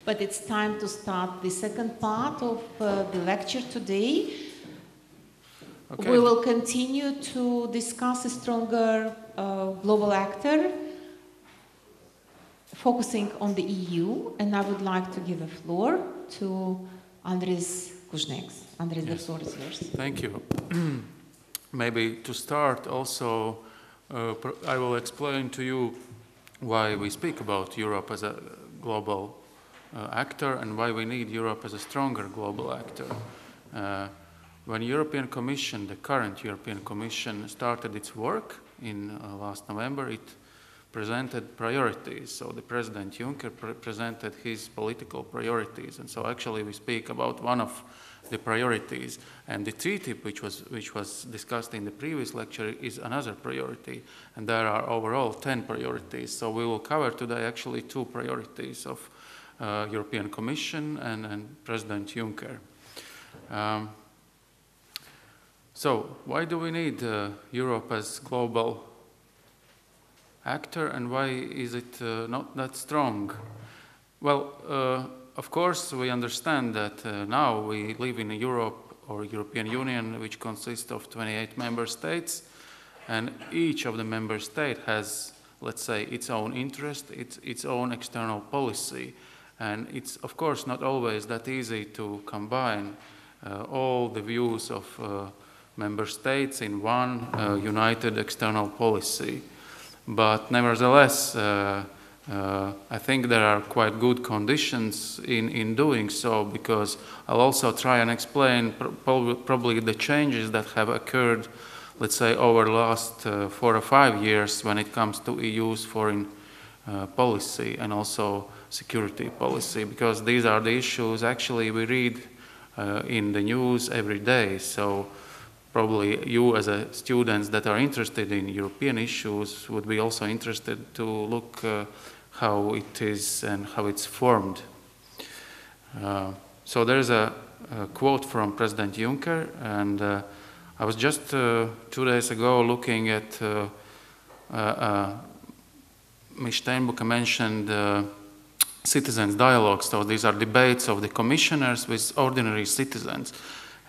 but it's time to start the second part of the lecture today. Okay. We will continue to discuss a stronger global actor, focusing on the EU, and I would like to give the floor to Andris Kuzneks. Andris, yes. The floor is yours. Thank you. Maybe to start also, I will explain to you why we speak about Europe as a global actor and why we need Europe as a stronger global actor. When European Commission, the current European Commission, started its work in last November, it presented priorities. So the President Juncker presented his political priorities, and so actually we speak about one of the priorities, and the TTIP, which was discussed in the previous lecture, is another priority, and there are overall 10 priorities. So we will cover today actually 2 priorities of European Commission and President Juncker. So why do we need Europe as global actor, and why is it not that strong? Well, of course, we understand that now we live in Europe or European Union, which consists of 28 member states, and each of the member states has, let's say, its own interest, its own external policy, and it's of course not always that easy to combine all the views of member states in one united external policy. But nevertheless, I think there are quite good conditions in doing so, because I'll also try and explain probably the changes that have occurred, let's say, over the last 4 or 5 years when it comes to EU's foreign policy and also security policy, because these are the issues actually we read in the news every day. So probably you as a students that are interested in European issues would be also interested to look how it is and how it's formed. So there's a quote from President Juncker, and I was just 2 days ago looking at Šteinbukas mentioned citizens' dialogues. So these are debates of the commissioners with ordinary citizens.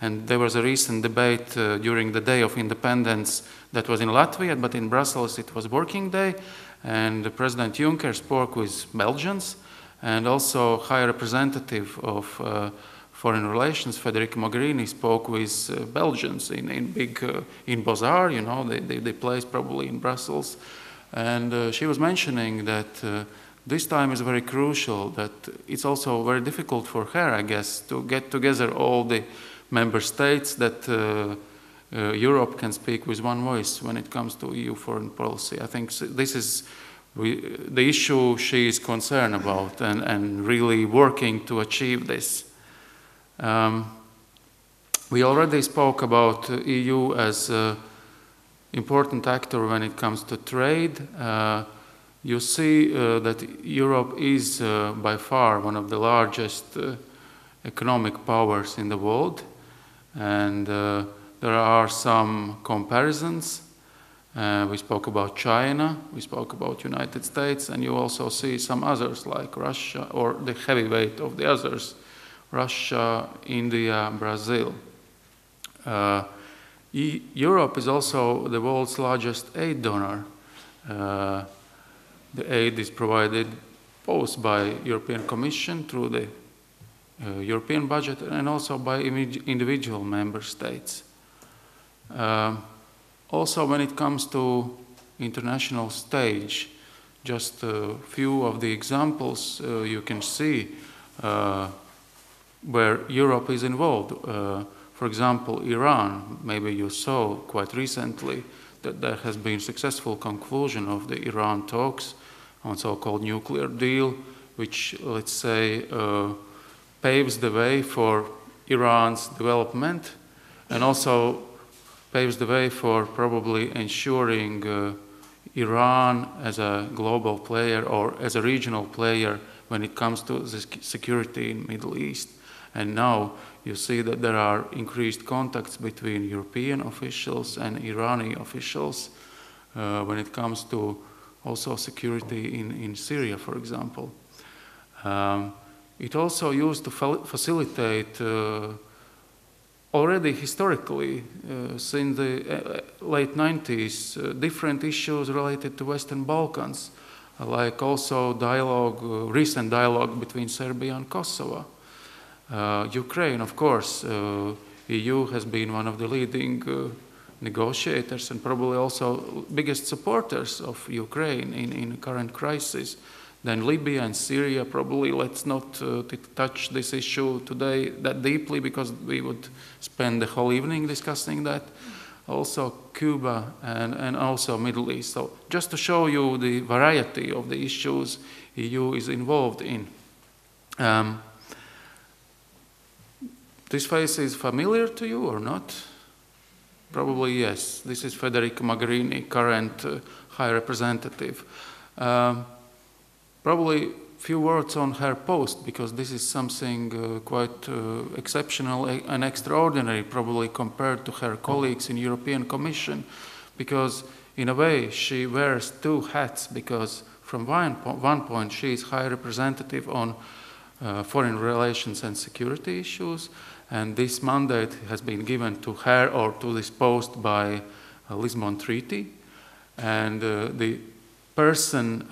And there was a recent debate during the Day of Independence that was in Latvia, but in Brussels it was working day. And President Juncker spoke with Belgians, and also High Representative of Foreign Relations, Federica Mogherini, spoke with Belgians in Bazaar, you know, the place probably in Brussels. And she was mentioning that this time is very crucial, that it's also very difficult for her, I guess, to get together all the member states, that Europe can speak with one voice when it comes to EU foreign policy. I think this is the issue she is concerned about, and really working to achieve this. We already spoke about EU as an important actor when it comes to trade. You see that Europe is by far one of the largest economic powers in the world, and there are some comparisons. We spoke about China, we spoke about United States, and you also see some others like Russia, or the heavyweight of the others, Russia, India, Brazil. Europe is also the world's largest aid donor. The aid is provided both by European Commission through the European budget and also by individual member states. Also, when it comes to international stage, just a few of the examples you can see where Europe is involved. For example, Iran, maybe you saw quite recently that there has been successful conclusion of the Iran talks on so-called nuclear deal, which, let's say, paves the way for Iran's development, and also paves the way for probably ensuring Iran as a global player or as a regional player when it comes to the security in the Middle East. And now you see that there are increased contacts between European officials and Iranian officials when it comes to also security in Syria, for example. it also used to facilitate already historically, since the late 90s, different issues related to Western Balkans, like also dialogue, recent dialogue between Serbia and Kosovo. Ukraine, of course, EU has been one of the leading negotiators and probably also biggest supporters of Ukraine in current crisis. Then Libya and Syria, probably let's not touch this issue today that deeply because we would spend the whole evening discussing that. Also Cuba and also Middle East. So just to show you the variety of the issues EU is involved in. This face is familiar to you or not? Probably yes. This is Federica Mogherini, current High Representative. Probably few words on her post, because this is something quite exceptional and extraordinary, probably compared to her colleagues in European Commission, because in a way she wears two hats, because from one point she is High Representative on foreign relations and security issues, and this mandate has been given to her or to this post by Lisbon Treaty, and the person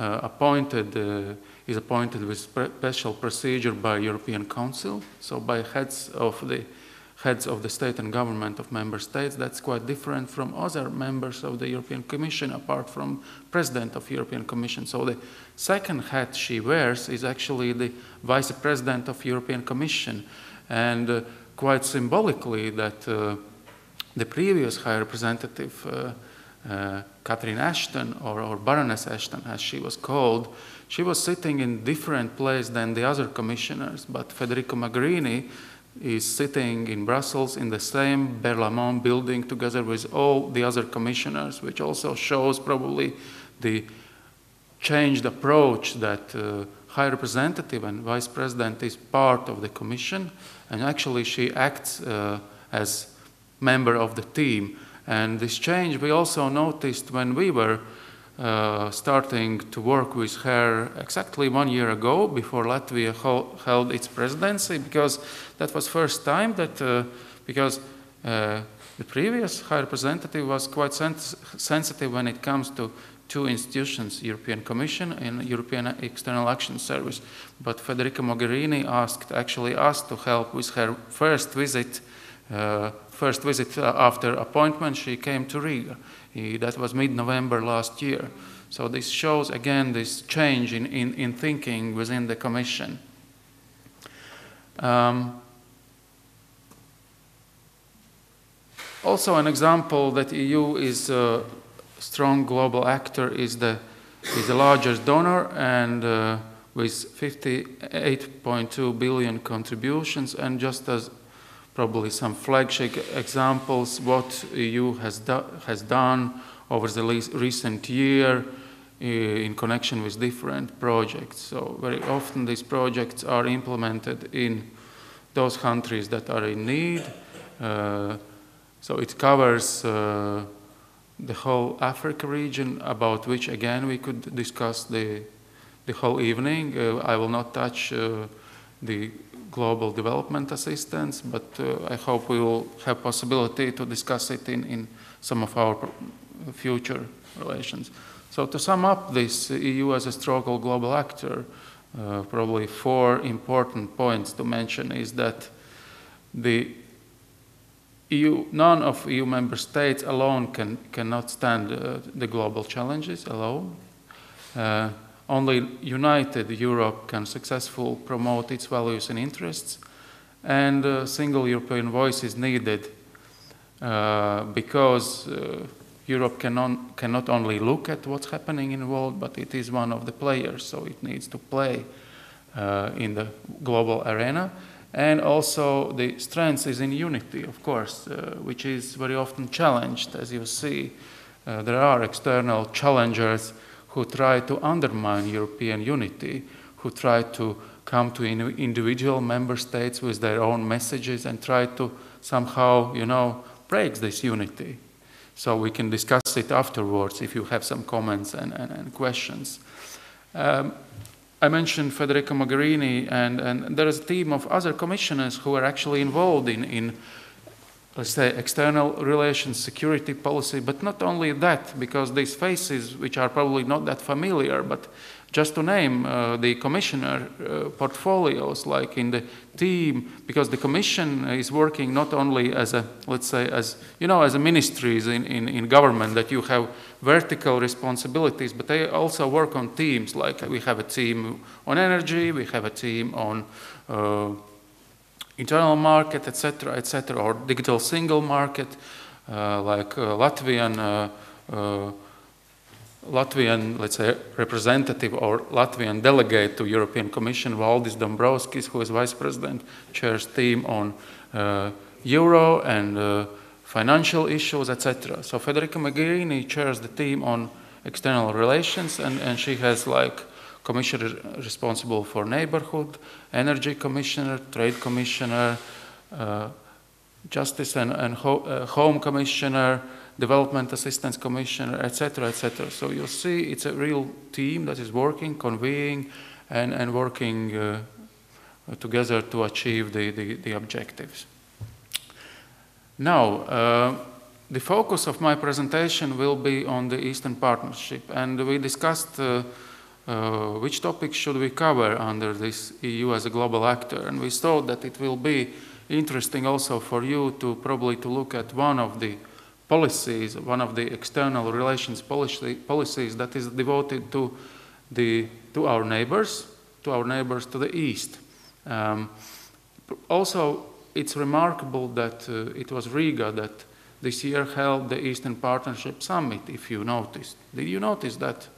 is appointed with special procedure by European Council, so by heads of the state and government of member states. That's quite different from other members of the European Commission, apart from President of European Commission. So the second hat she wears is actually the Vice President of European Commission, and quite symbolically that the previous High Representative Catherine Ashton, or Baroness Ashton as she was called, she was sitting in different place than the other commissioners, but Federica Mogherini is sitting in Brussels in the same Berlaymont building together with all the other commissioners, which also shows probably the changed approach that High Representative and Vice President is part of the Commission, and actually she acts as member of the team. And this change we also noticed when we were starting to work with her exactly 1 year ago, before Latvia held its presidency, because that was first time that, because the previous High Representative was quite sensitive when it comes to two institutions, European Commission and European External Action Service. But Federica Mogherini asked actually us to help with her first visit after appointment. She came to Riga. That was mid-November last year. So this shows again this change in thinking within the Commission. Also an example that EU is a strong global actor is the largest donor, and with 58.2 billion contributions, and just as probably some flagship examples what EU has done over the recent year in connection with different projects. So very often these projects are implemented in those countries that are in need. So it covers the whole Africa region, about which again we could discuss the whole evening. I will not touch the global development assistance, but I hope we will have possibility to discuss it in some of our future relations. So to sum up this, EU as a strong global actor, probably 4 important points to mention is that none of EU member states alone cannot stand the global challenges alone. Only united Europe can successfully promote its values and interests, and a single European voice is needed because Europe cannot only look at what's happening in the world, but it is one of the players, so it needs to play in the global arena. And also the strength is in unity, of course, which is very often challenged. As you see, there are external challengers who try to undermine European unity, who try to come to individual member states with their own messages and try to somehow, break this unity. So we can discuss it afterwards if you have some comments and questions. I mentioned Federica Mogherini, and there is a team of other commissioners who are actually involved in let's say, external relations, security policy, but not only that, because these faces, which are probably not that familiar, but just to name the commissioner portfolios, like in the team, because the commission is working not only as a, let's say, as, you know, as a ministries in government, that you have vertical responsibilities, but they also work on teams, like we have a team on energy, we have a team on internal market, etc., or digital single market, like Latvian, let's say, representative or Latvian delegate to European Commission, Valdis Dombrovskis, who is vice president, chairs team on euro and financial issues, etc. So Federica Mogherini chairs the team on external relations, and she has like commissioner responsible for neighborhood, energy commissioner, trade commissioner, justice and home commissioner, development assistance commissioner, etc., etc. So you'll see it's a real team that is working, convening, and working together to achieve the objectives. Now, the focus of my presentation will be on the Eastern Partnership, and we discussed which topics should we cover under this EU as a global actor, and we thought that it will be interesting also for you to probably to look at one of the policies, one of the external relations policies that is devoted to our neighbors to the east. Also, it's remarkable that it was Riga that this year held the Eastern Partnership Summit, if you noticed. Did you notice that?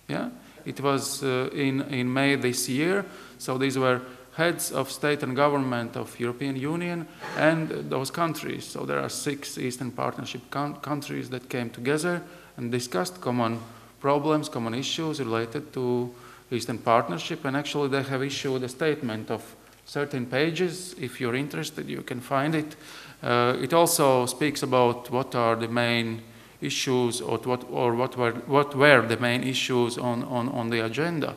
Yeah? It was in May this year, so these were heads of state and government of European Union and those countries. So there are 6 Eastern Partnership countries that came together and discussed common problems, common issues related to Eastern Partnership, and actually they have issued a statement of 13 pages. If you're interested, you can find it. It also speaks about what are the main issues or what were the main issues on the agenda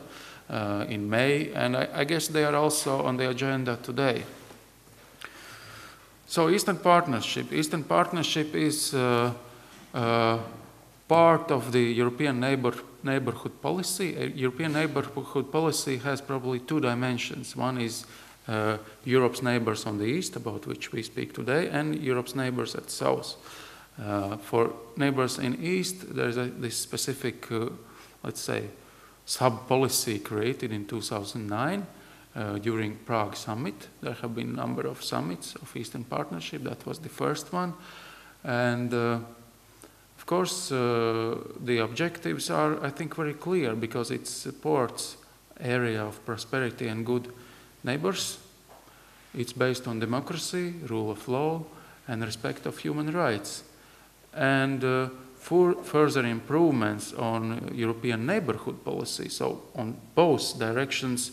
in May, and I guess they are also on the agenda today. So Eastern Partnership is part of the European neighborhood policy. European neighborhood policy has probably 2 dimensions. One is Europe's neighbors on the east, about which we speak today, and Europe's neighbors at south. For neighbors in east, there is this specific, let's say, sub-policy created in 2009 during Prague summit. There have been a number of summits of Eastern Partnership. That was the first one. And of course, the objectives are, I think, very clear because it supports area of prosperity and good neighbors. It's based on democracy, rule of law, and respect of human rights. And for further improvements on European neighborhood policy, so on both directions,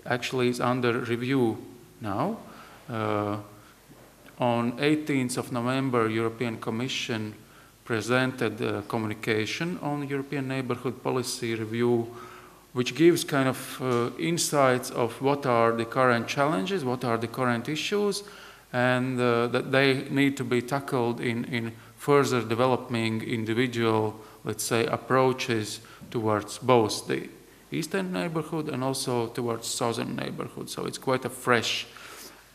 actually is under review now. On 18th of November, European Commission presented a communication on European neighborhood policy review, which gives kind of insights of what are the current challenges, what are the current issues, and that they need to be tackled in further developing individual, let's say, approaches towards both the eastern neighborhood and also towards southern neighborhood. So it's quite a fresh.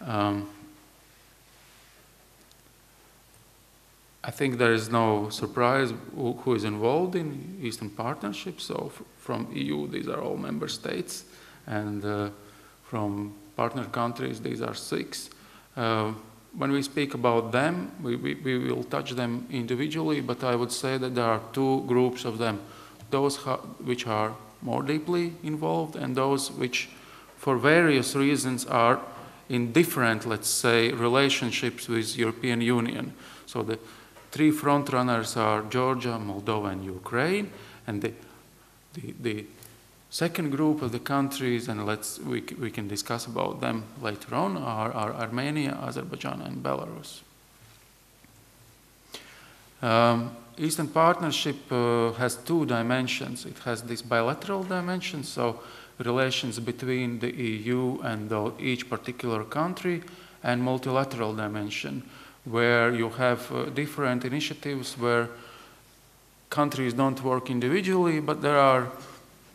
I think there is no surprise who is involved in Eastern Partnership. So from EU, these are all member states, and from partner countries, these are 6. When we speak about them, we will touch them individually, but I would say that there are 2 groups of them. Those which are more deeply involved and those which, for various reasons, are in different, let's say, relationships with European Union. So the 3 frontrunners are Georgia, Moldova, and Ukraine, and the second group of the countries, and we can discuss about them later on, are Armenia, Azerbaijan, and Belarus. Eastern Partnership has 2 dimensions. It has this bilateral dimension, so relations between the EU and each particular country, and multilateral dimension, where you have different initiatives where countries don't work individually, but there are,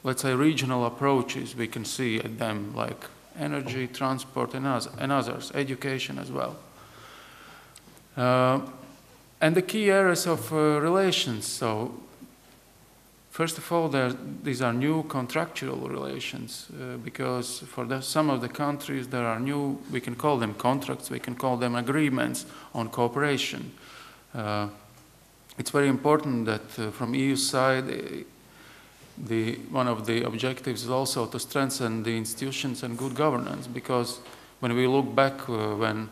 let's say, regional approaches we can see at them, like energy, transport, and others, education as well. And the key areas of relations. So, first of all, these are new contractual relations, because for some of the countries there are new, we can call them contracts, we can call them agreements on cooperation. It's very important that from EU side, one of the objectives is also to strengthen the institutions and good governance, because when we look back when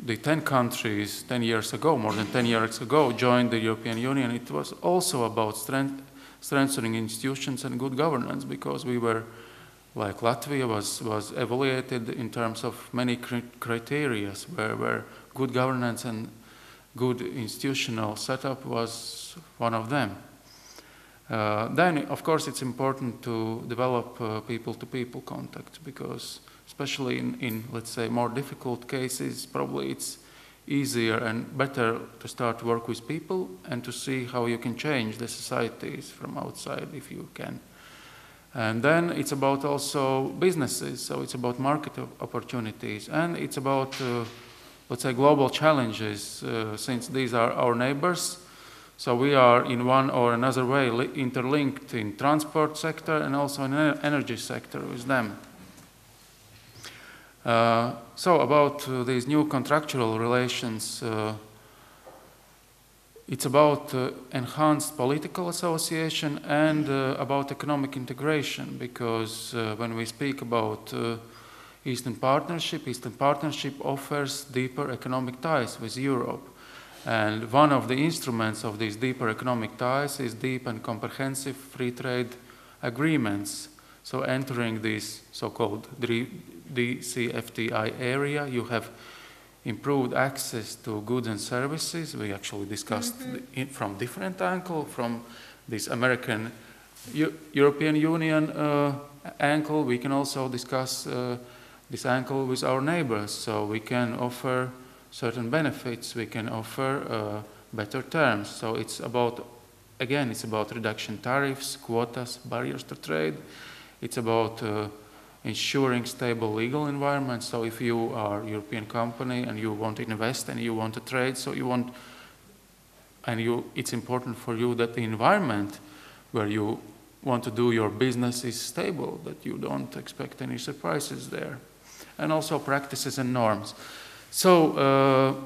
the 10 countries 10 years ago, more than 10 years ago, joined the European Union, it was also about strengthening institutions and good governance, because we were, like Latvia, was evaluated in terms of many criteria, where good governance and good institutional setup was one of them. Then, of course, it's important to develop people-to-people contact, because especially in, let's say, more difficult cases, probably it's easier and better to start to work with people and to see how you can change the societies from outside if you can. And then it's about also businesses, so it's about market opportunities, and it's about, let's say, global challenges, since these are our neighbors. So we are in one or another way interlinked in transport sector and also in energy sector with them. So about these new contractual relations, it's about enhanced political association and about economic integration, because when we speak about Eastern Partnership offers deeper economic ties with Europe. And one of the instruments of these deeper economic ties is deep and comprehensive free trade agreements. So entering this so-called DCFTA area, you have improved access to goods and services. We actually discussed from different angle, from this American European Union angle. We can also discuss this angle with our neighbors. So we can offer certain benefits, we can offer better terms. So it's about, again, it's about reduction tariffs, quotas, barriers to trade. It's about ensuring stable legal environment. So if you are a European company and you want to invest and you want to trade, so you want, and it's important for you that the environment where you want to do your business is stable, that you don't expect any surprises there. And also practices and norms. So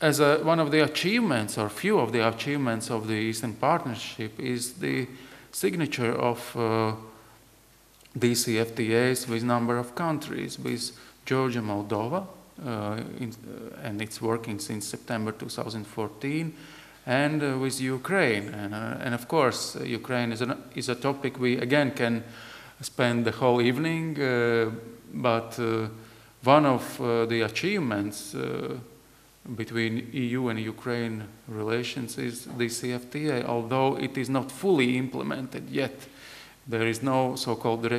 as one of the achievements, or few of the achievements of the Eastern Partnership, is the signature of DCFTAs with a number of countries, with Georgia, Moldova, and it's working since September 2014, and with Ukraine. And of course, Ukraine is a topic we, again, can spend the whole evening, but one of the achievements between EU and Ukraine relations is the DCFTA, although it is not fully implemented yet. There is no so-called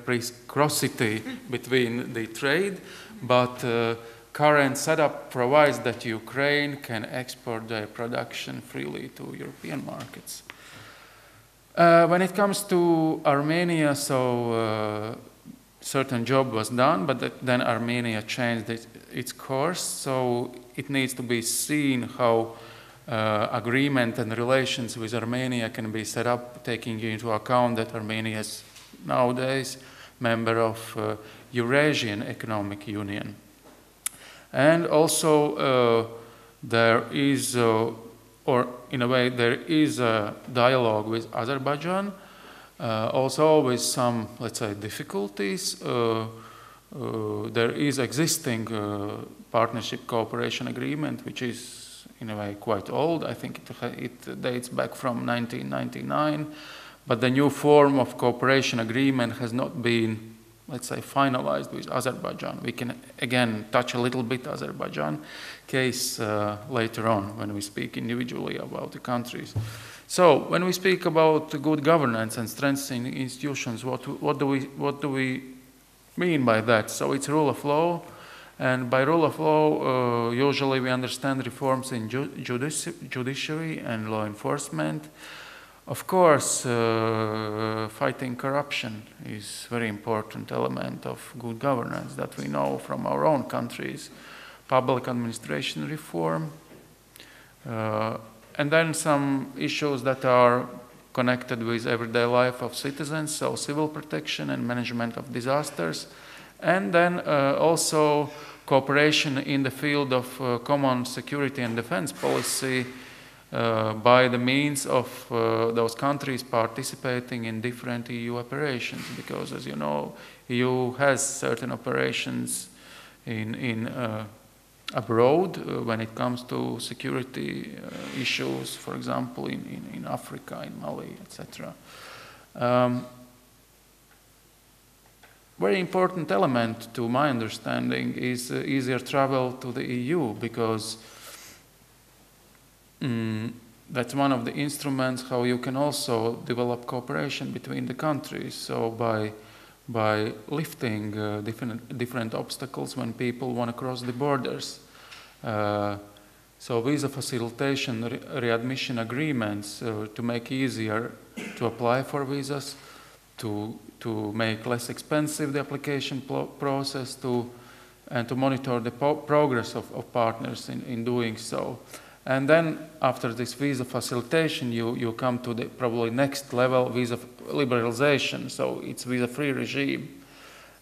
reciprocity between the trade, but current setup provides that Ukraine can export their production freely to European markets. When it comes to Armenia, so certain job was done, but then Armenia changed its course, so it needs to be seen how agreement and relations with Armenia can be set up, taking into account that Armenia is nowadays member of Eurasian Economic Union. And also there is, or in a way, there is a dialogue with Azerbaijan, also with some, let's say, difficulties. There is existing partnership cooperation agreement, which is in a way quite old. I think it dates back from 1999, but the new form of cooperation agreement has not been, let's say, finalized with Azerbaijan. We can again touch a little bit Azerbaijan case later on when we speak individually about the countries. So when we speak about good governance and strengthening institutions, what do we mean by that? So it's rule of law, and by rule of law, usually we understand reforms in judiciary and law enforcement. Of course, fighting corruption is a very important element of good governance that we know from our own countries. Public administration reform, and then some issues that are connected with everyday life of citizens, so civil protection and management of disasters, and then also cooperation in the field of common security and defense policy by the means of those countries participating in different EU operations, because as you know, EU has certain operations in abroad when it comes to security issues, for example, in Africa, in Mali, etc. Very important element to my understanding is easier travel to the EU, because that's one of the instruments how you can also develop cooperation between the countries. So by lifting different obstacles when people want to cross the borders. So visa facilitation, readmission agreements to make easier to apply for visas, to make less expensive the application process, and to monitor the progress of partners in doing so. And then after this visa facilitation, you come to the probably next level, visa liberalization. So it's visa-free regime.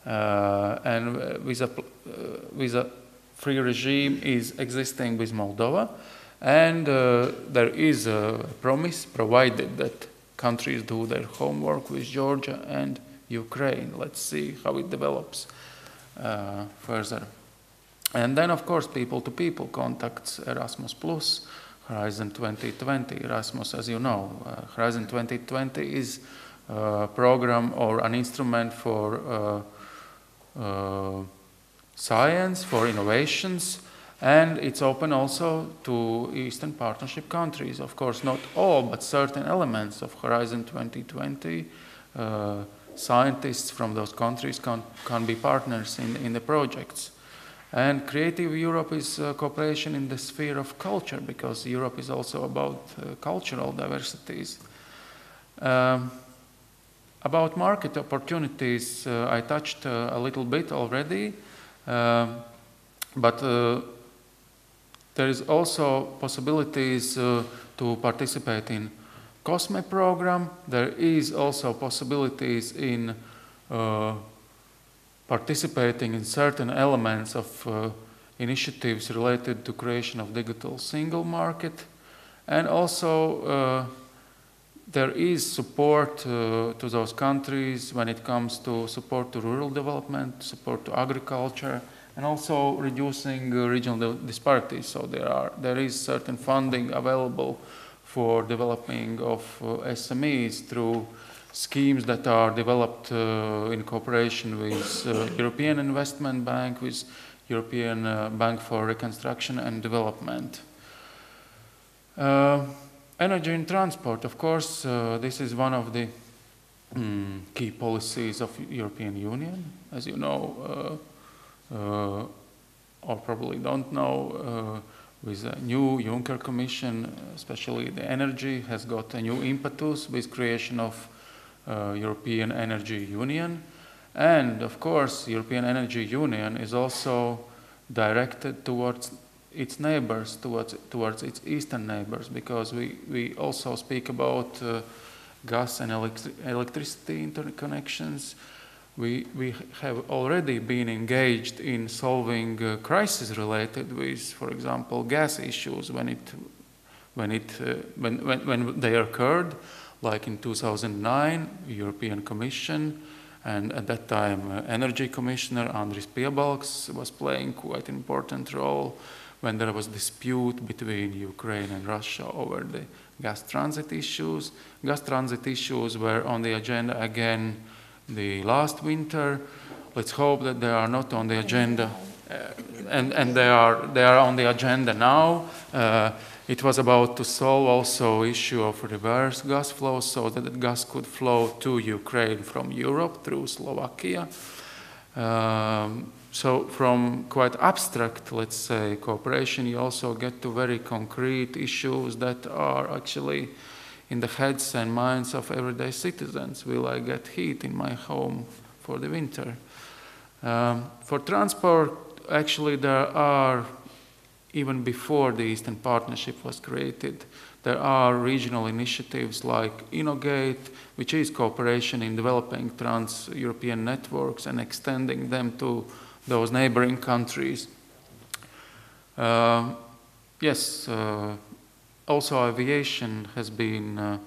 And visa-free regime is existing with Moldova. And there is a promise provided that countries do their homework with Georgia and Ukraine. Let's see how it develops further. And then, of course, people-to-people contacts, Erasmus+, Horizon 2020. Erasmus, as you know, Horizon 2020 is a program or an instrument for science, for innovations, and it's open also to Eastern Partnership countries. Of course, not all, but certain elements of Horizon 2020. Scientists from those countries can be partners in the projects. And Creative Europe is cooperation in the sphere of culture, because Europe is also about cultural diversities. About market opportunities, I touched a little bit already, but there is also possibilities to participate in COSME program. There is also possibilities in participating in certain elements of initiatives related to creation of digital single market. And also there is support to those countries when it comes to support to rural development, support to agriculture, and also reducing regional disparities. So there is certain funding available for developing of SMEs through schemes that are developed in cooperation with European Investment Bank, with European Bank for Reconstruction and Development. Energy and transport, of course, this is one of the key policies of European Union. As you know, or probably don't know, with a new Juncker Commission, especially the energy, has got a new impetus with creation of European Energy Union. And of course, European Energy Union is also directed towards its neighbors, towards its eastern neighbors, because we also speak about gas and electricity interconnections. We have already been engaged in solving crises related with, for example, gas issues when they occurred. Like in 2009, European Commission, and at that time Energy Commissioner Andris Piebalgs was playing quite an important role when there was dispute between Ukraine and Russia over the gas transit issues. Gas transit issues were on the agenda again the last winter. Let's hope that they are not on the agenda, and they are on the agenda now. It was about to solve also issue of reverse gas flow so that the gas could flow to Ukraine from Europe through Slovakia. So from quite abstract, let's say, cooperation, you also get to very concrete issues that are actually in the heads and minds of everyday citizens. Will I get heat in my home for the winter? For transport, actually there are, even before the Eastern Partnership was created, there are regional initiatives like Innogate, which is cooperation in developing trans-European networks and extending them to those neighboring countries. Also aviation has been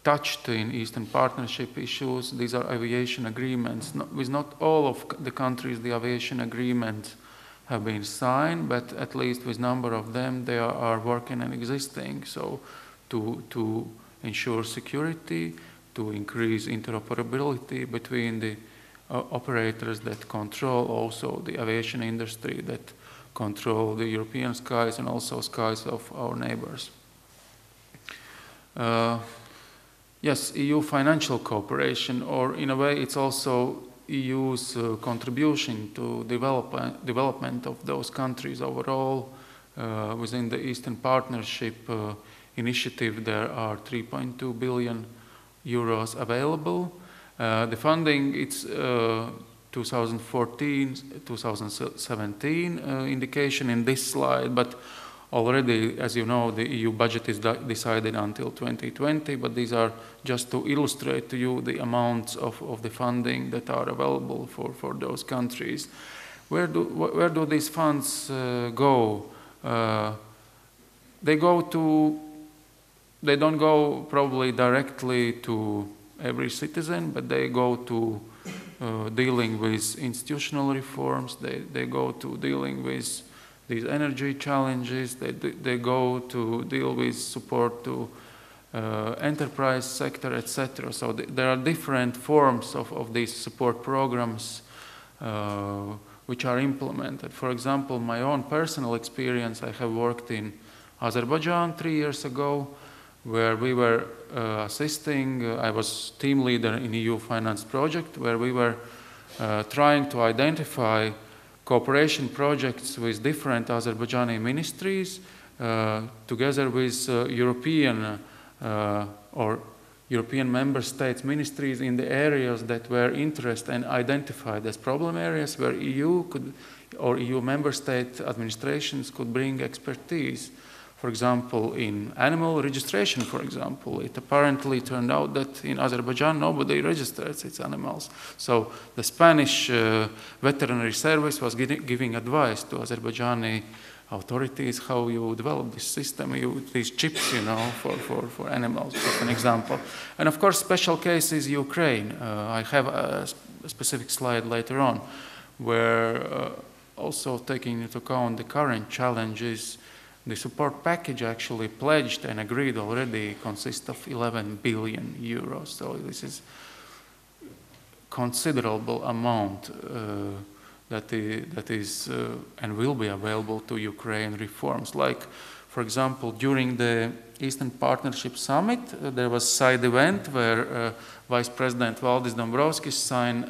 touched in Eastern Partnership issues. These are aviation agreements. With not all of the countries the aviation agreements have been signed, but at least with a number of them they are working and existing. So to ensure security, to increase interoperability between the operators that control also the aviation industry, that control the European skies and also skies of our neighbors. EU financial cooperation, or in a way it's also EU's contribution to development of those countries overall. Within the Eastern Partnership initiative there are 3.2 billion euros available. The funding, it's 2014-2017 indication in this slide, but already, as you know, the EU budget is decided until 2020, but these are just to illustrate to you the amounts of the funding that are available for those countries. Where do these funds go? They don't go probably directly to every citizen, but they go to dealing with institutional reforms, they go to dealing with these energy challenges, they go to deal with support to enterprise sector, etc. So there are different forms of these support programs which are implemented. For example, my own personal experience, I have worked in Azerbaijan 3 years ago, where we were assisting, I was team leader in EU finance project, where we were trying to identify cooperation projects with different Azerbaijani ministries together with European or European member states ministries in the areas that were interested and identified as problem areas where EU could, or EU member state administrations could bring expertise. For example, in animal registration, for example, it apparently turned out that in Azerbaijan nobody registers its animals. So the Spanish veterinary service was giving advice to Azerbaijani authorities how you develop this system, these chips, for animals, just an example. And of course, special case is Ukraine. I have a specific slide later on, where also taking into account the current challenges, the support package actually pledged and agreed already consists of 11 billion euros. So this is considerable amount that is and will be available to Ukraine reforms. Like, for example, during the Eastern Partnership Summit, there was a side event where Vice President Valdis Dombrovskis signed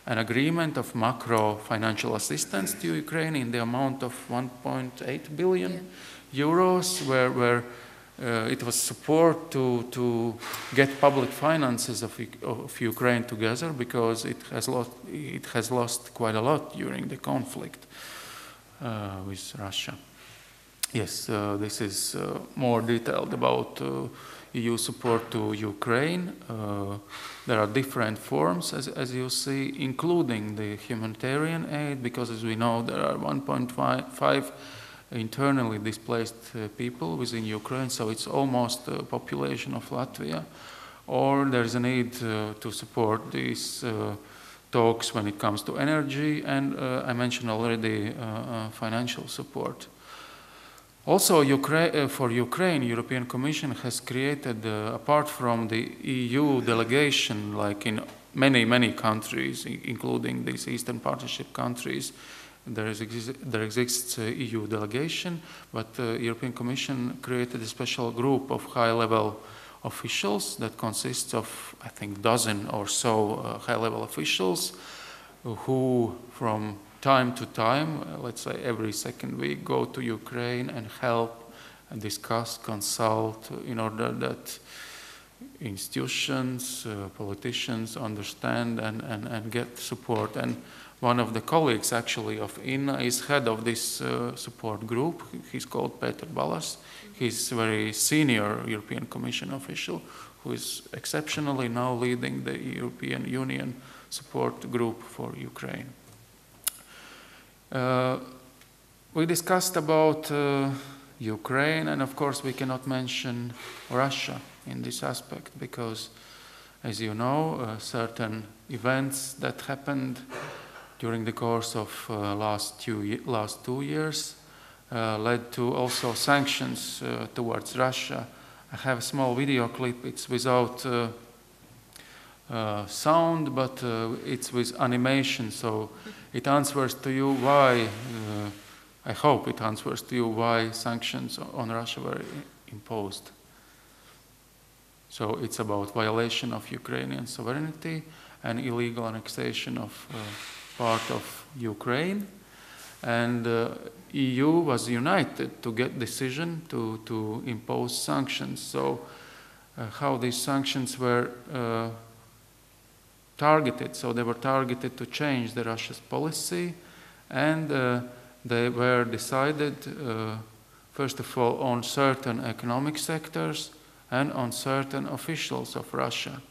an agreement of macro financial assistance to Ukraine in the amount of 1.8 billion euros, where it was support to get public finances of Ukraine together, because it has lost quite a lot during the conflict with Russia. Yes, this is more detailed about EU support to Ukraine. There are different forms, as you see, including the humanitarian aid, because as we know, there are 1.5 internally displaced people within Ukraine, so it's almost the population of Latvia. Or there's a need to support these talks when it comes to energy, and I mentioned already financial support. Also, for Ukraine, European Commission has created, apart from the EU delegation, like in many countries, including these Eastern Partnership countries, there exists a EU delegation, but the European Commission created a special group of high-level officials that consists of, I think, dozen or so high-level officials who, from time to time, let's say every second week, go to Ukraine and help and discuss, consult, in order that institutions, politicians understand and get support. And one of the colleagues, actually, of INA is head of this support group. He's called Peter Balas. He's a very senior European Commission official who is exceptionally now leading the European Union support group for Ukraine. We discussed about Ukraine, and of course we cannot mention Russia in this aspect because, as you know, certain events that happened during the course of last 2 years led to also sanctions towards Russia. I have a small video clip. It's without sound, but it's with animation, so it answers to you why, I hope it answers to you why sanctions on Russia were imposed. So it's about violation of Ukrainian sovereignty and illegal annexation of part of Ukraine. And EU was united to get decision to impose sanctions. So how these sanctions were targeted. So they were targeted to change the Russia's policy, and they were decided, first of all, on certain economic sectors and on certain officials of Russia.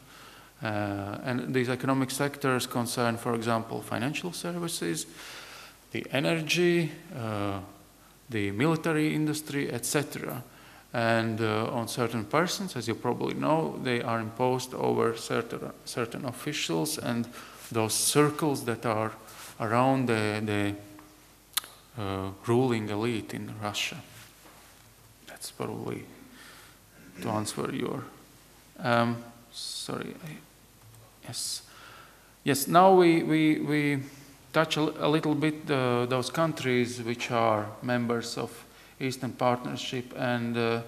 And these economic sectors concern, for example, financial services, the energy, the military industry, etc. And on certain persons, as you probably know, they are imposed over certain officials and those circles that are around the ruling elite in Russia. That's probably to answer your... sorry. Yes, now we touch a little bit those countries which are members of Eastern Partnership, and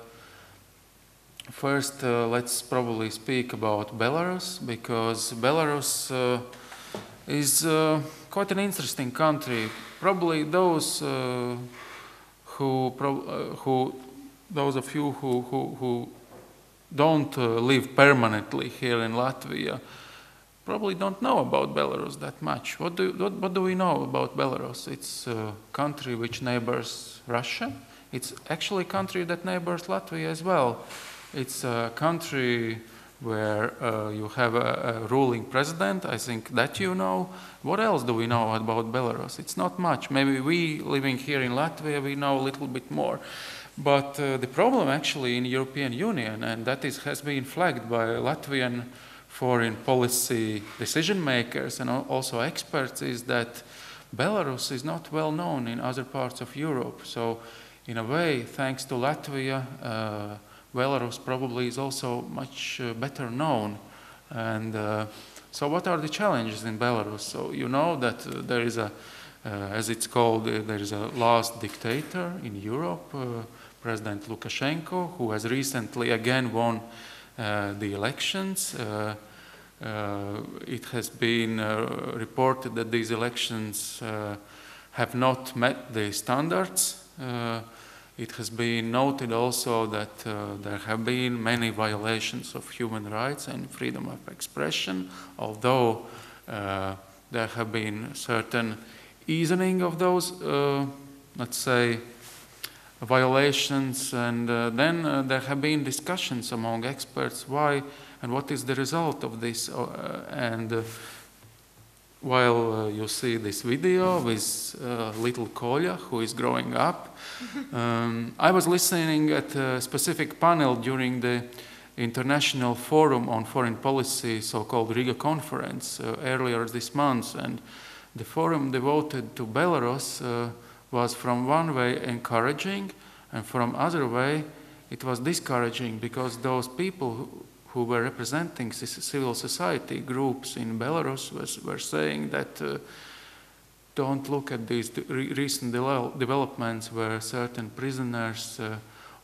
first let's probably speak about Belarus, because Belarus is quite an interesting country. Probably those those of you who don't live permanently here in Latvia probably don't know about Belarus that much. What do we know about Belarus? It's a country which neighbors Russia. It's actually a country that neighbors Latvia as well. It's a country where you have a ruling president. I think that you know. What else do we know about Belarus? It's not much. Maybe we living here in Latvia, we know a little bit more. But the problem actually in the European Union, and that has been flagged by Latvian foreign policy decision makers and also experts, is that Belarus is not well known in other parts of Europe. So in a way, thanks to Latvia, Belarus probably is also much better known. And so what are the challenges in Belarus? So you know that there is a, as it's called, there is a last dictator in Europe, President Lukashenko, who has recently again won the elections. It has been reported that these elections have not met the standards. It has been noted also that there have been many violations of human rights and freedom of expression, although there have been certain easing of those, let's say, violations, and then there have been discussions among experts why and what is the result of this. While you see this video with little Kolya, who is growing up, I was listening at a specific panel during the International Forum on Foreign Policy, so-called Riga Conference, earlier this month, and the forum devoted to Belarus was from one way encouraging, and from other way it was discouraging, because those people who were representing civil society groups in Belarus were saying that don't look at these recent developments where certain prisoners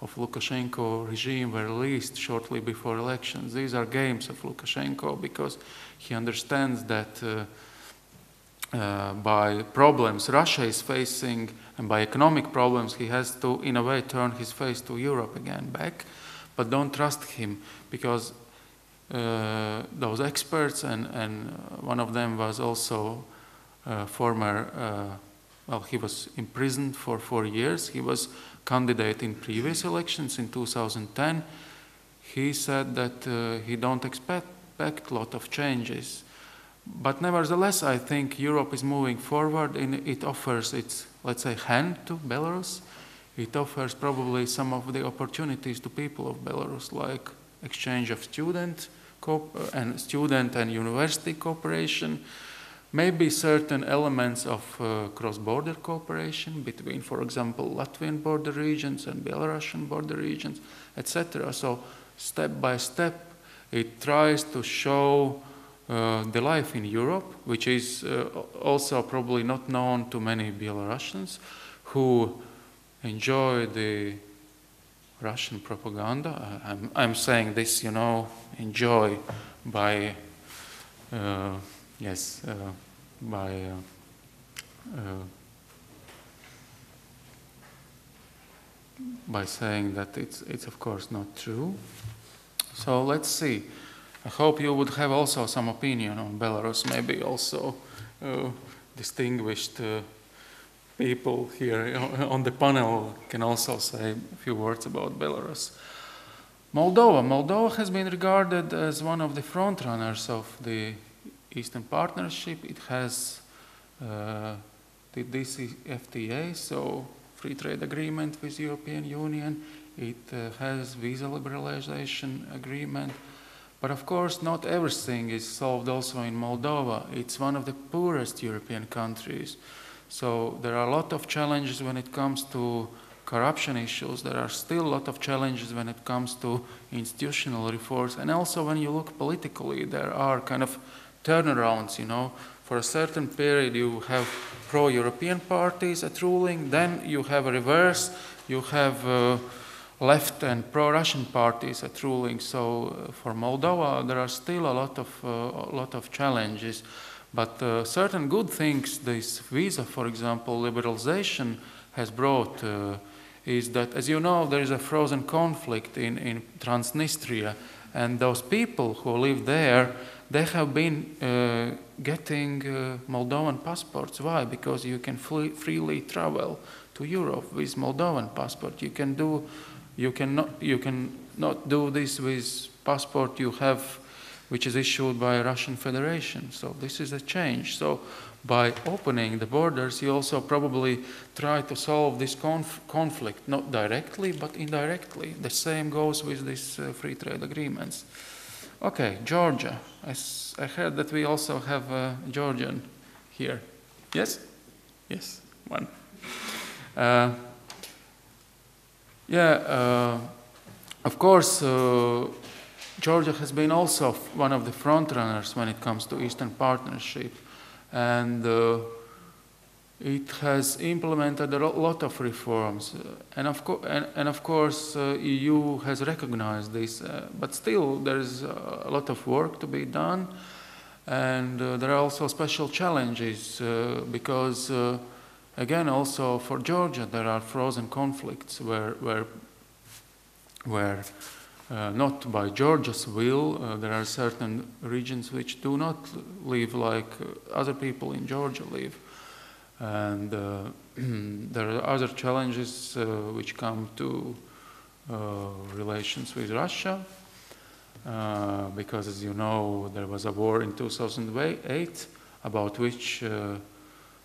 of Lukashenko regime were released shortly before elections. These are games of Lukashenko because he understands that by problems Russia is facing and by economic problems he has to, in a way, turn his face to Europe again back. But don't trust him because those experts, and one of them was also former, well, he was imprisoned for 4 years. He was candidate in previous elections in 2010. He said that he don't expect a lot of changes. But nevertheless, I think Europe is moving forward and it offers its, let's say, hand to Belarus. It offers probably some of the opportunities to people of Belarus, like exchange of student and university cooperation, maybe certain elements of cross-border cooperation between, for example, Latvian border regions and Belarusian border regions, etc. So step by step, it tries to show the life in Europe, which is also probably not known to many Belarusians who enjoy the Russian propaganda. I'm saying this, you know, enjoy by, by saying that it's of course not true. So let's see. I hope you would have also some opinion on Belarus, maybe also distinguished people here on the panel can also say a few words about Belarus. Moldova has been regarded as one of the front runners of the Eastern Partnership. It has the DCFTA, so free trade agreement with European Union. It has visa liberalization agreement. But of course, not everything is solved also in Moldova. It's one of the poorest European countries. So there are a lot of challenges when it comes to corruption issues. There are still a lot of challenges when it comes to institutional reforms. And also when you look politically, there are kind of turnarounds, you know. For a certain period, you have pro-European parties at ruling. Then you have a reverse. You have left and pro-Russian parties at ruling. So for Moldova, there are still a lot of challenges. But certain good things, this visa, for example, liberalization has brought is that, as you know, there is a frozen conflict in Transnistria, and those people who live there, they have been getting Moldovan passports. Why? Because you can freely travel to Europe with Moldovan passport. You cannot do this with passport you have, which is issued by Russian Federation. So this is a change. So by opening the borders, you also probably try to solve this conflict, not directly, but indirectly. The same goes with these free trade agreements. Okay, Georgia. I heard that we also have a Georgian here. Yes? Yes, one. Of course, Georgia has been also one of the front runners when it comes to Eastern Partnership, and it has implemented a lot of reforms, and of course EU has recognized this, but still there is a lot of work to be done, and there are also special challenges because again also for Georgia there are frozen conflicts where not by Georgia's will, there are certain regions which do not live like other people in Georgia live. And there are other challenges which come to relations with Russia, because as you know, there was a war in 2008 about which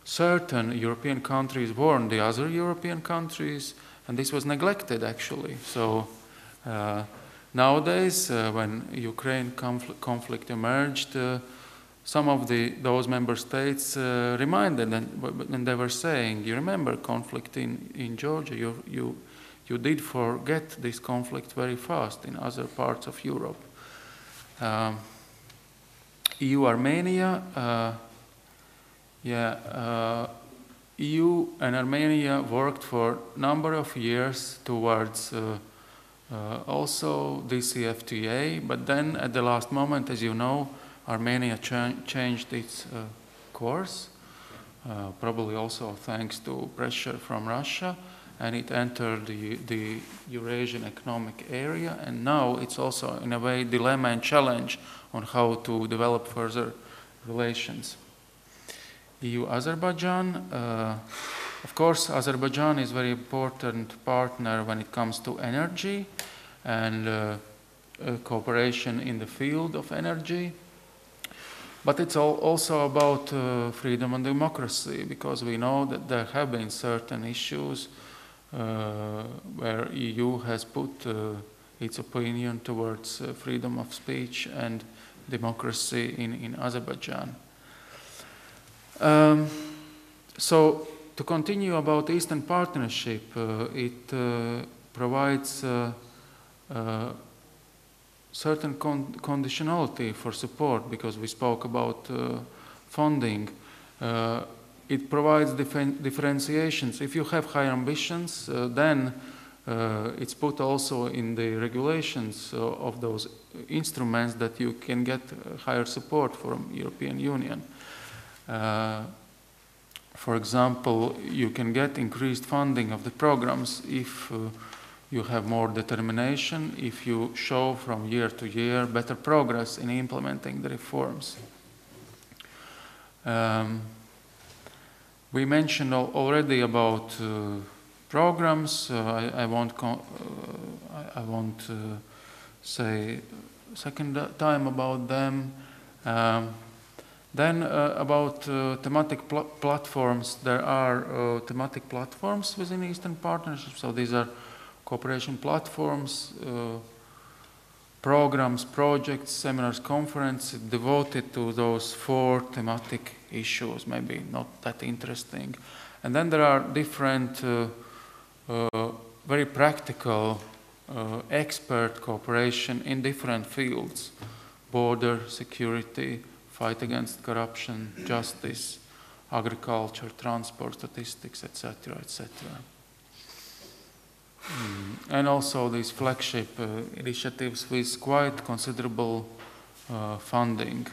certain European countries warned the other European countries, and this was neglected actually. So nowadays, when Ukraine conflict emerged, some of those member states reminded, and they were saying, "You remember conflict in Georgia? You did forget this conflict very fast in other parts of Europe." EU Armenia, Yeah, EU and Armenia worked for a number of years towards also DCFTA, but then at the last moment, as you know, Armenia changed its course, probably also thanks to pressure from Russia, and it entered the Eurasian Economic Area, and now it's also in a way dilemma and challenge on how to develop further relations. EU-Azerbaijan, of course, Azerbaijan is a very important partner when it comes to energy and cooperation in the field of energy. But it's also about freedom and democracy, because we know that there have been certain issues where EU has put its opinion towards freedom of speech and democracy in Azerbaijan. So to continue about Eastern Partnership, it provides certain conditionality for support, because we spoke about funding. It provides differentiations. If you have high ambitions, then it's put also in the regulations of those instruments that you can get higher support from European Union. For example, you can get increased funding of the programs if you have more determination, if you show from year to year better progress in implementing the reforms. We mentioned already about programs. I won't say second time about them. Then about thematic platforms. There are thematic platforms within Eastern Partnership. So these are cooperation platforms, programs, projects, seminars, conferences devoted to those 4 thematic issues, maybe not that interesting. And then there are different, very practical expert cooperation in different fields: border security, fight against corruption, justice, agriculture, transport, statistics, etc., etc. And also these flagship initiatives with quite considerable funding.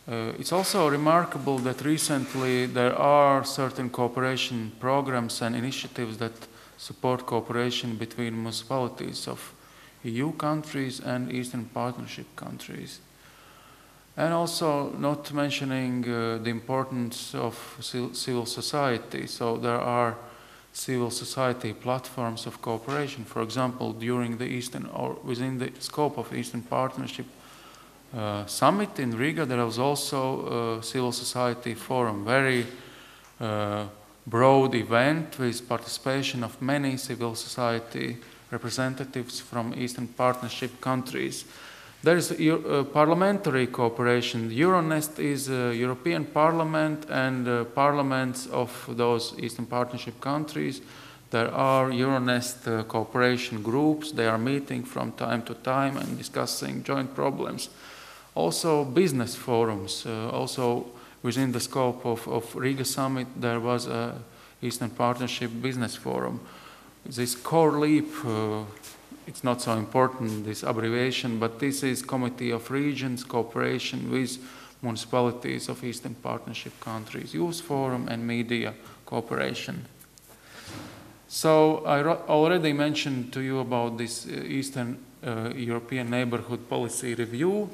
It's also remarkable that recently there are certain cooperation programs and initiatives that support cooperation between municipalities of EU countries and Eastern Partnership countries. And also not mentioning the importance of civil society. So there are civil society platforms of cooperation. For example, during the Eastern, or within the scope of Eastern Partnership Summit in Riga, there was also a civil society forum, very broad event with participation of many civil society representatives from Eastern Partnership countries. There is parliamentary cooperation. Euronest is a European Parliament and parliaments of those Eastern Partnership countries. There are Euronest cooperation groups. They are meeting from time to time and discussing joint problems. Also business forums. Also within the scope of Riga Summit, there was a Eastern Partnership Business Forum. This core leap, it's not so important, this abbreviation, but this is Committee of Regions cooperation with municipalities of Eastern Partnership countries, Youth Forum and media cooperation. So I already mentioned to you about this Eastern European Neighborhood Policy Review,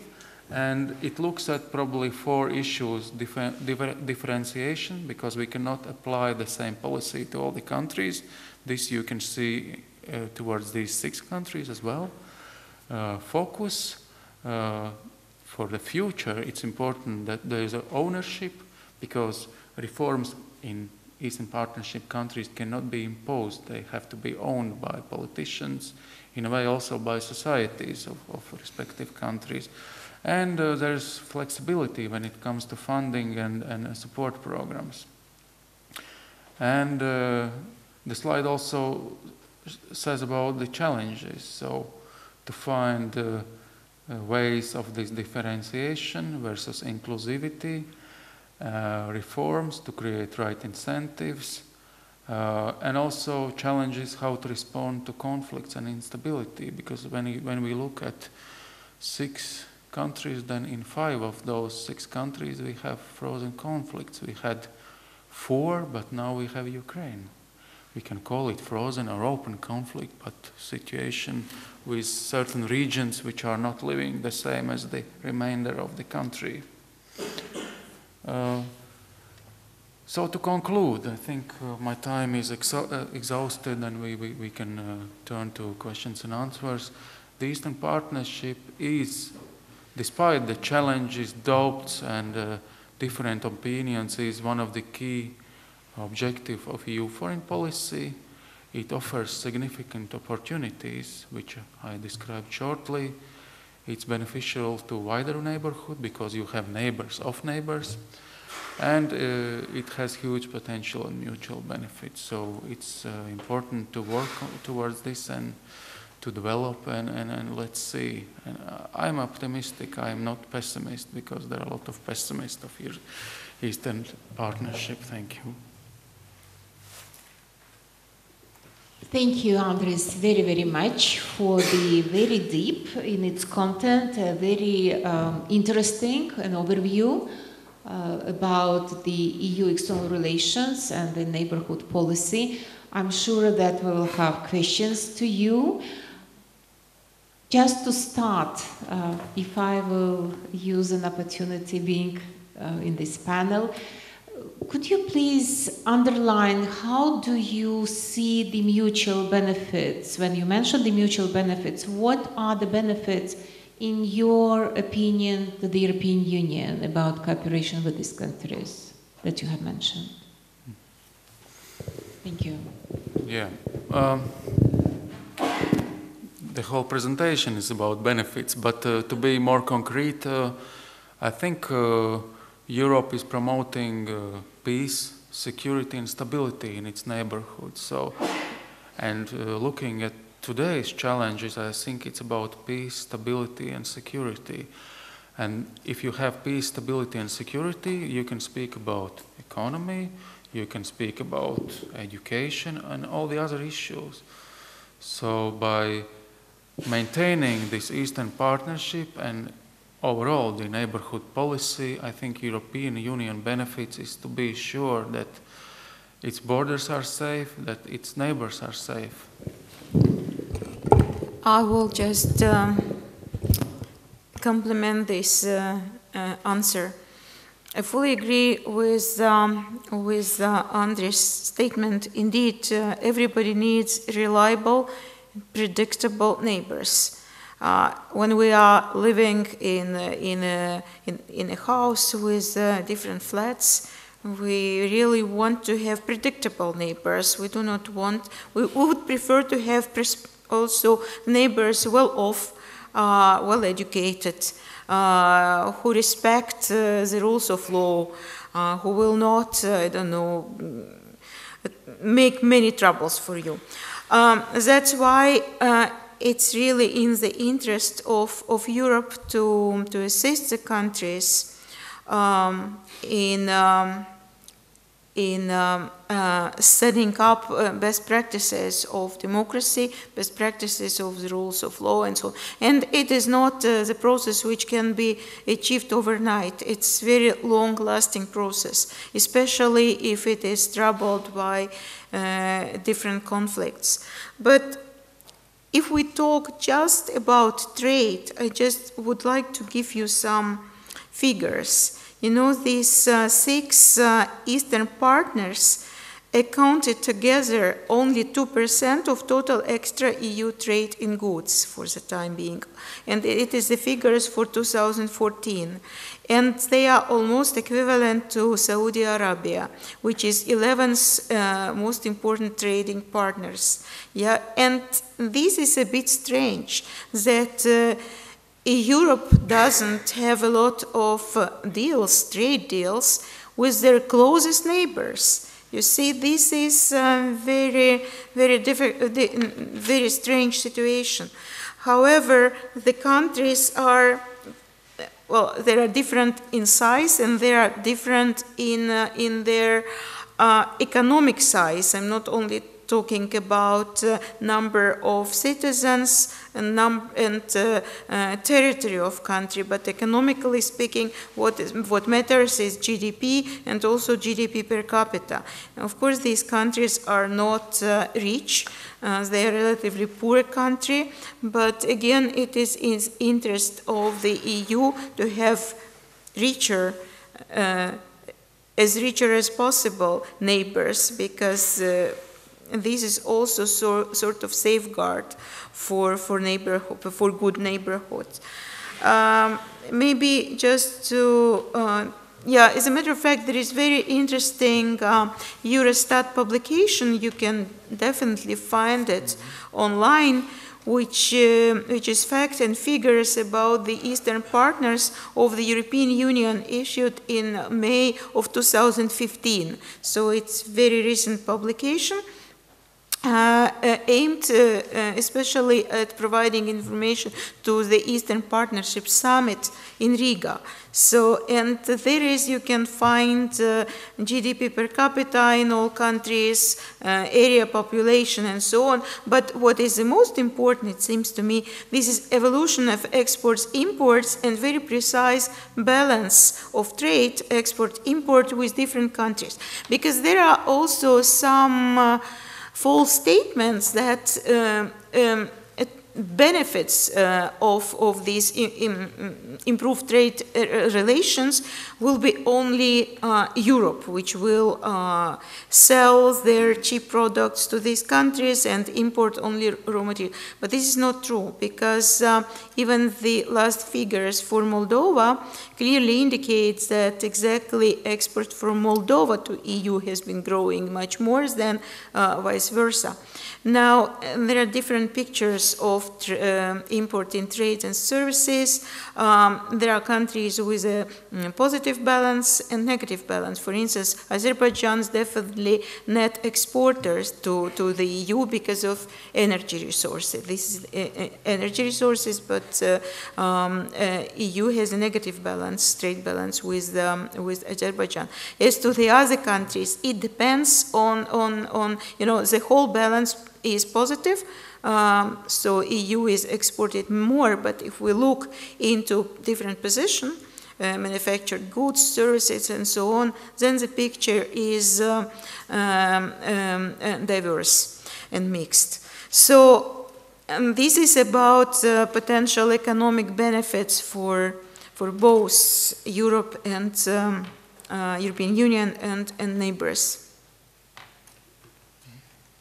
and it looks at probably 4 issues: differentiation, because we cannot apply the same policy to all the countries. This you can see towards these 6 countries as well. Focus. For the future, it's important that there is an ownership, because reforms in Eastern Partnership countries cannot be imposed. They have to be owned by politicians, in a way also by societies of respective countries. And there's flexibility when it comes to funding and support programs. And the slide also says about the challenges. So to find ways of this differentiation versus inclusivity, reforms to create right incentives, and also challenges how to respond to conflicts and instability, because when we look at 6 countries, then in 5 of those 6 countries we have frozen conflicts. We had 4, but now we have Ukraine. We can call it frozen or open conflict, but situation with certain regions which are not living the same as the remainder of the country. So to conclude, I think my time is exhausted, and we can turn to questions and answers. The Eastern Partnership is, despite the challenges, doubts, and different opinions, is one of the key objectives of EU foreign policy. It offers significant opportunities, which I described shortly. It's beneficial to wider neighborhood because you have neighbors of neighbors, and it has huge potential and mutual benefits. So it's important to work towards this and to develop, and let's see. And I'm optimistic. I'm not pessimist, because there are a lot of pessimists of Eastern Partnership. Thank you. Thank you, Andris, very, very much for the very deep in its content, very interesting an overview about the EU external relations and the neighborhood policy. I'm sure that we will have questions to you. Just to start, if I will use an opportunity being in this panel, could you please underline how do you see the mutual benefits? When you mention the mutual benefits, what are the benefits, in your opinion, to the European Union about cooperation with these countries that you have mentioned? Thank you. Yeah. The whole presentation is about benefits, but to be more concrete, I think Europe is promoting peace, security, and stability in its neighborhood. So, and looking at today's challenges, I think it's about peace, stability, and security. And if you have peace, stability, and security, you can speak about economy, you can speak about education, and all the other issues. So by maintaining this Eastern Partnership and overall the neighborhood policy, I think European Union benefits is to be sure that its borders are safe, that its neighbors are safe. I will just complement this answer. I fully agree with Andris' statement. Indeed, everybody needs reliable, predictable neighbors. When we are living in a house with different flats, we really want to have predictable neighbors. We do not want. We would prefer to have also neighbors well-off, well-educated, who respect the rules of law, who will not, I don't know, make many troubles for you. That's why it's really in the interest of Europe to assist the countries in setting up best practices of democracy, best practices of the rules of law, and so on. And it is not the process which can be achieved overnight. It's a very long-lasting process, especially if it is troubled by different conflicts. But if we talk just about trade, I just would like to give you some figures. You know, these 6 Eastern partners accounted together only 2% of total extra EU trade in goods for the time being. And it is the figures for 2014. And they are almost equivalent to Saudi Arabia, which is 11th most important trading partners. Yeah, and this is a bit strange that Europe doesn't have a lot of deals, trade deals, with their closest neighbors. You see, this is a very strange situation. However, the countries are well, they are different in size and they are different in their economic size. I'm not only talking about number of citizens and territory of country, but economically speaking, what matters is GDP and also GDP per capita. And of course, these countries are not rich. They are a relatively poor country, but again, it is in interest of the EU to have richer, as richer as possible neighbors, because this is also sort of safeguard for good neighborhoods. Maybe just to, as a matter of fact, there is very interesting Eurostat publication. You can definitely find it online, which is facts and figures about the Eastern partners of the European Union, issued in May of 2015. So it's very recent publication. Aimed especially at providing information to the Eastern Partnership Summit in Riga. So, and there is, you can find GDP per capita in all countries, area population and so on. But what is the most important, it seems to me, this is evolution of exports, imports, and very precise balance of trade, export, import with different countries. Because there are also some false statements that benefits of these improved trade relations will be only Europe, which will sell their cheap products to these countries and import only raw material. But this is not true, because even the last figures for Moldova clearly indicates that exactly export from Moldova to EU has been growing much more than vice versa. Now, there are different pictures of import in trade and services. There are countries with a positive balance and negative balance. For instance, Azerbaijan is definitely net exporters to the EU because of energy resources. This is energy resources, but EU has a negative balance, trade balance with Azerbaijan. As to the other countries, it depends on the whole balance is positive, so EU is exported more, but if we look into different positions, manufactured goods, services, and so on, then the picture is diverse and mixed. So this is about potential economic benefits for both Europe and European Union and neighbors.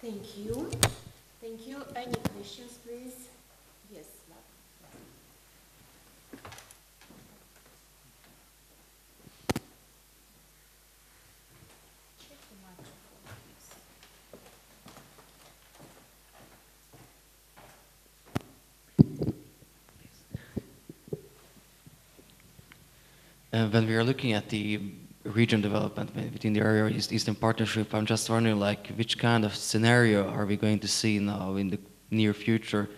Thank you. Thank you. Any questions, please? Yes. Check the microphone, please. When we are looking at the region development within the area of Eastern Partnership, I'm just wondering, like, which kind of scenario are we going to see now in the near future,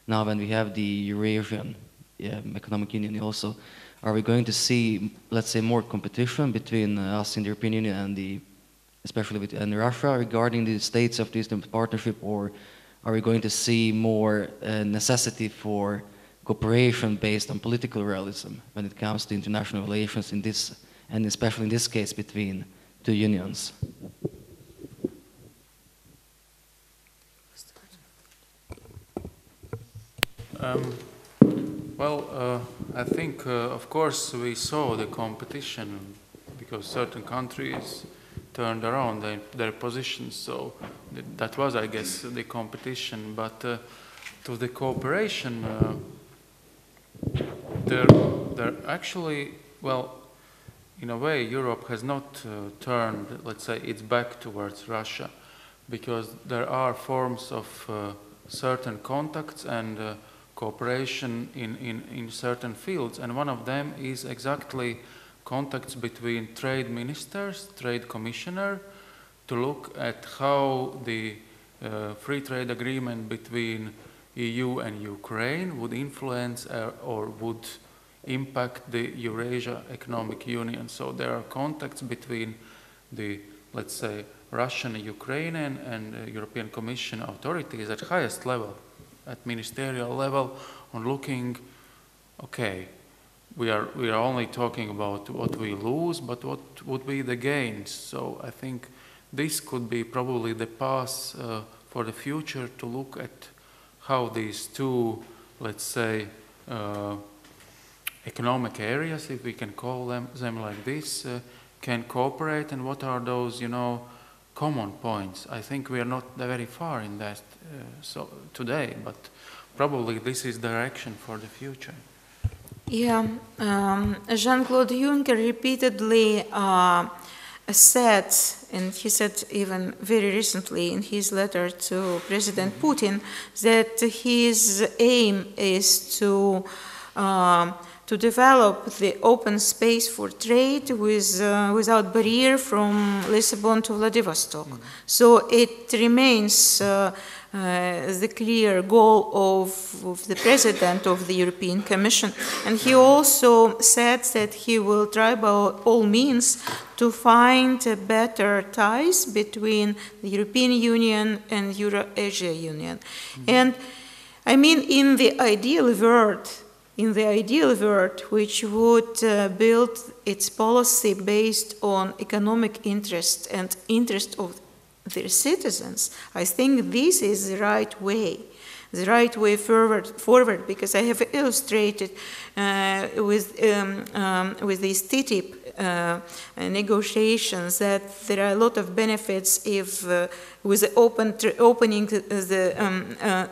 now when we have the Eurasian Economic Union also? Are we going to see, let's say, more competition between us in the European Union and especially with Russia regarding the states of the Eastern Partnership, or are we going to see more necessity for cooperation based on political realism when it comes to international relations in this, and especially in this case between two unions? I think, of course, we saw the competition because certain countries turned around their positions. So that was, I guess, the competition. But to the cooperation, there actually, well, in a way, Europe has not turned, let's say, its back towards Russia, because there are forms of certain contacts and cooperation in certain fields, and one of them is exactly contacts between trade ministers, trade commissioner, to look at how the free trade agreement between EU and Ukraine would influence or would impact the Eurasia Economic Union. So there are contacts between the, let's say, Russian, Ukrainian and European Commission authorities at highest level, at ministerial level, on looking, okay, we are only talking about what we lose, but what would be the gains. So I think this could be probably the path for the future to look at how these two, let's say, economic areas, if we can call them like this, can cooperate, and what are those, common points. I think we are not very far in that so today, but probably this is the direction for the future. Yeah, Jean-Claude Juncker repeatedly said, and he said even very recently in his letter to President Putin, that his aim is to develop the open space for trade without barrier from Lisbon to Vladivostok. So it remains the clear goal of the President of the European Commission. And he also said that he will try by all means to find better ties between the European Union and Eurasia Union. And I mean, in the ideal world, which would build its policy based on economic interest and interest of their citizens, I think this is the right way forward, because I have illustrated with these TTIP negotiations that there are a lot of benefits if with the opening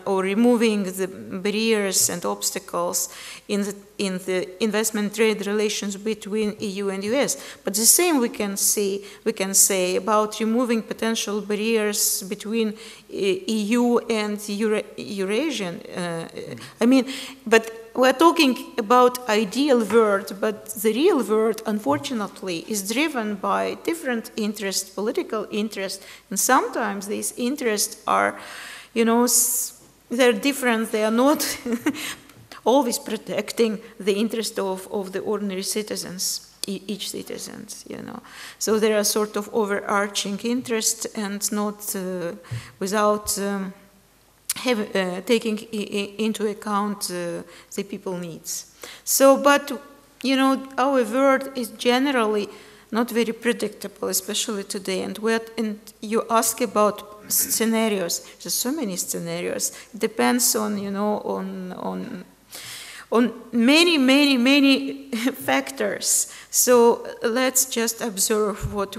or removing the barriers and obstacles in the investment trade relations between EU and US. But the same we can say about removing potential barriers between EU and Eurasian. I mean, but we're talking about ideal world, but the real world, unfortunately, is driven by different interests, political interests, and sometimes these interests are, they're different. They are not always protecting the interest of the ordinary citizens, each citizen, So there are sort of overarching interests, and not without taking into account the people needs. So, but, our world is generally not very predictable, especially today. And you ask about scenarios. There's so many scenarios. It depends on, on many factors. So let's just observe what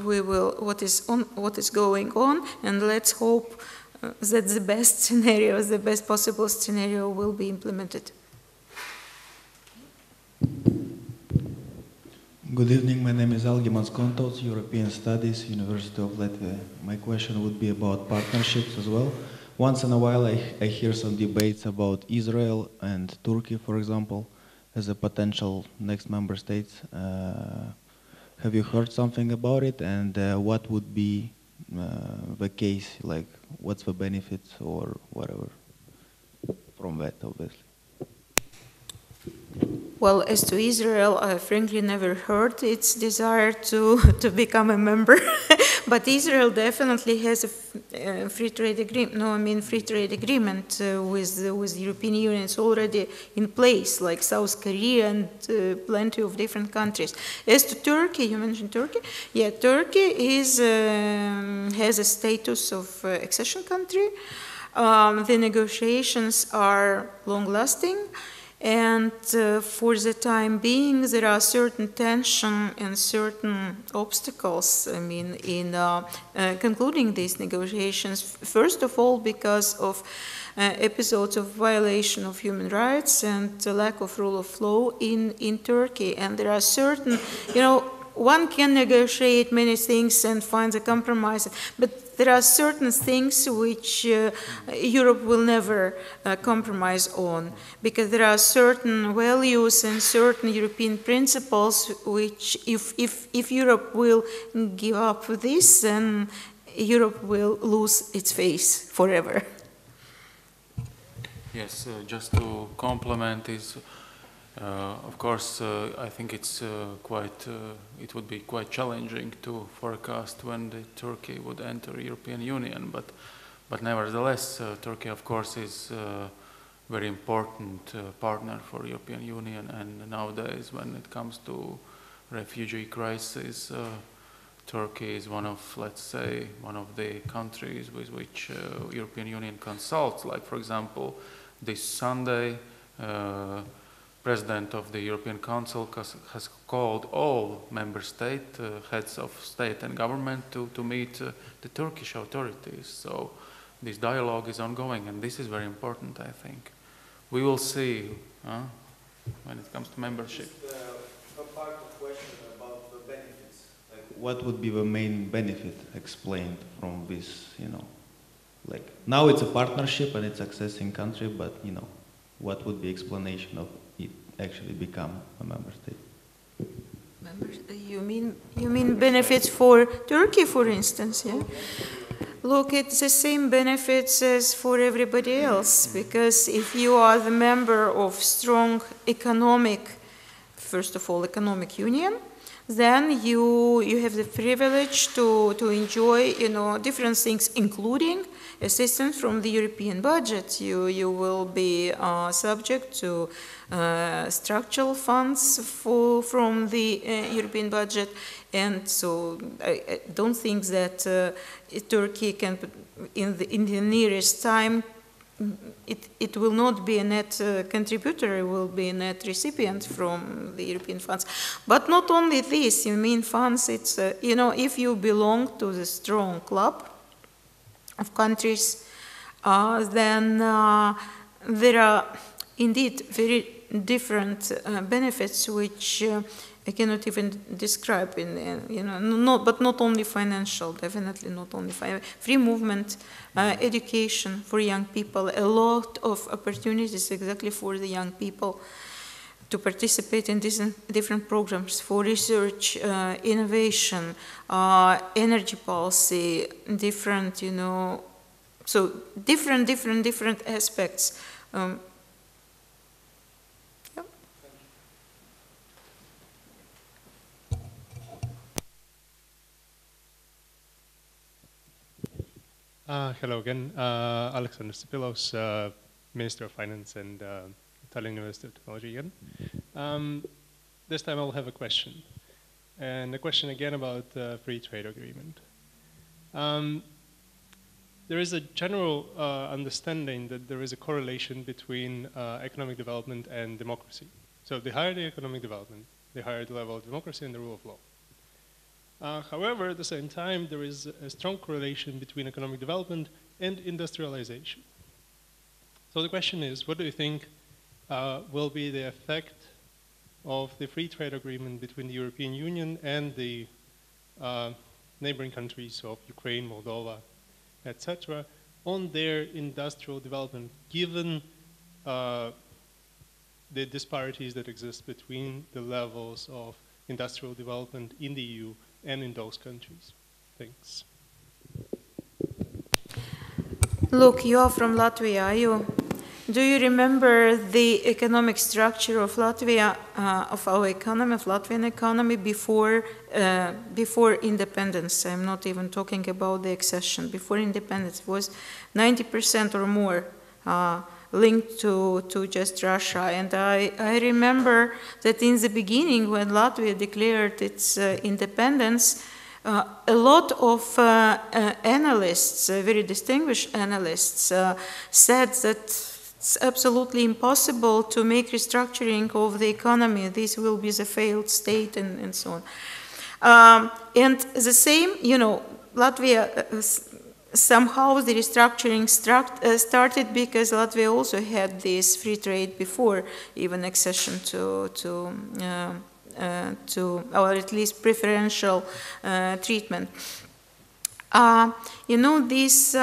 is going on, and let's hope that the best possible scenario will be implemented. Good evening, my name is Algimans Kontovs, European Studies, University of Latvia. My question would be about partnerships as well. Once in a while I hear some debates about Israel and Turkey, for example, as a potential next member states. Have you heard something about it, and what would be the case, like what's the benefits or whatever from that, obviously? Well, as to Israel, I frankly never heard its desire to become a member, but Israel definitely has a free trade agreement. Free trade agreement with the European Union is already in place, like South Korea and plenty of different countries. As to Turkey, you mentioned Turkey. Yeah, Turkey has a status of accession country. The negotiations are long-lasting. And for the time being, there are certain tension and certain obstacles, in concluding these negotiations. First of all, because of episodes of violation of human rights and lack of rule of law in Turkey. And there are certain, one can negotiate many things and find a compromise, but there are certain things which Europe will never compromise on, because there are certain values and certain European principles which, if Europe will give up this, then Europe will lose its face forever. Yes, just to complement is, Of course, I think it would be quite challenging to forecast when Turkey would enter European Union, but nevertheless, Turkey, of course, is a very important partner for European Union, and nowadays, when it comes to refugee crisis, Turkey is one of, let's say, one of the countries with which European Union consults. Like, for example, this Sunday, President of the European Council has called all member state heads of state and government to meet the Turkish authorities. So this dialogue is ongoing, and this is very important, I think. We will see when it comes to membership. Just, a part of question about the benefits. Like, what would be the main benefit explained from this, like now it's a partnership and it's accessing country, but what would be explanation of it actually become a member state? You mean benefits for Turkey, for instance, yeah? Look, it's the same benefits as for everybody else, because if you are the member of strong first of all, economic union, then you have the privilege to enjoy, different things, including assistance from the European budget. You will be subject to structural funds from the European budget, and so I don't think that Turkey can, in the nearest time, it will not be a net contributor, it will be a net recipient from the European funds. But not only this, funds, it's, if you belong to the strong club of countries, then there are indeed very different benefits which I cannot even describe but not only financial, definitely not only free movement, education for young people, a lot of opportunities exactly for the young people to participate in these different programs for research, innovation, energy policy, different, so different aspects. Hello again, Alexander Sipilos, Minister of Finance and Tallinn University of Technology again. This time I'll have a question, and a question again about the free trade agreement. There is a general understanding that there is a correlation between economic development and democracy. So the higher the economic development, the higher the level of democracy and the rule of law. However, at the same time, there is a strong correlation between economic development and industrialization. So the question is, what do you think will be the effect of the free trade agreement between the European Union and the neighboring countries of Ukraine, Moldova, etc., on their industrial development, given the disparities that exist between the levels of industrial development in the EU and in those countries? Thanks. Look, you are from Latvia, are you? Do you remember the economic structure of Latvia, of our economy, of Latvian economy before independence? I'm not even talking about the accession. Before independence, it was 90% or more linked to just Russia. And I remember that in the beginning, when Latvia declared its independence, a lot of analysts, very distinguished analysts, said that it's absolutely impossible to make restructuring of the economy. This will be the failed state and so on. And the same, Latvia, somehow the restructuring started because Latvia also had this free trade before even accession to or at least preferential treatment. This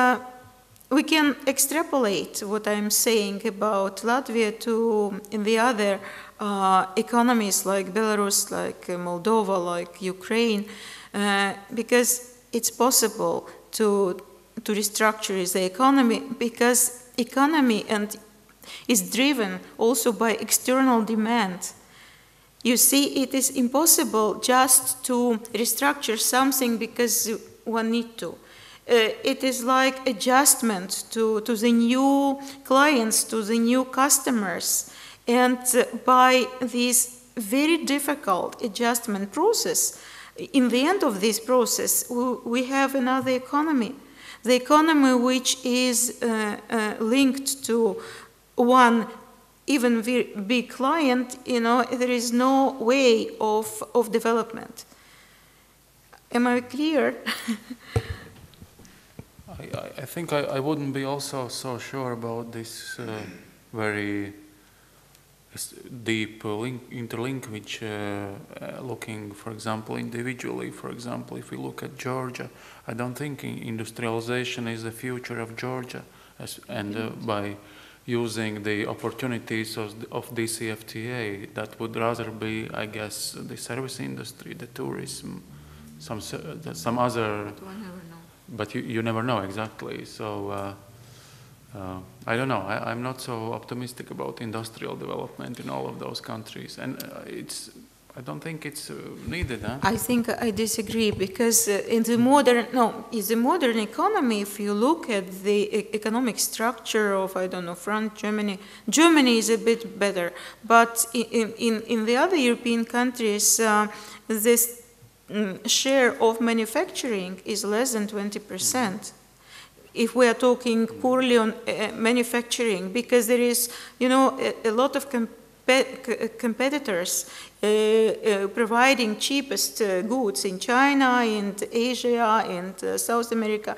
we can extrapolate what I'm saying about Latvia to in the other economies like Belarus, like Moldova, like Ukraine, because it's possible to restructure the economy, because economy and is driven also by external demand. You see, it is impossible just to restructure something because one need to. It is like adjustment to the new clients, to the new customers. And by this very difficult adjustment process, in the end of this process, we have another economy. The economy which is linked to one even very big client, there is no way of development. Am I clear? I think I wouldn't be also so sure about this very deep interlink, which looking, for example, individually. For example, if we look at Georgia, I don't think industrialization is the future of Georgia, by using the opportunities of DCFTA, that would rather be, I guess, the service industry, the tourism, some other. But you never know exactly. So I don't know. I'm not so optimistic about industrial development in all of those countries, and I don't think it's needed. Huh? I think I disagree, because in the modern economy, if you look at the economic structure of, I don't know, France, Germany is a bit better, but in the other European countries, this share of manufacturing is less than 20%. If we are talking purely on manufacturing, because there is, a lot of competitors providing cheapest goods in China, in Asia, and South America.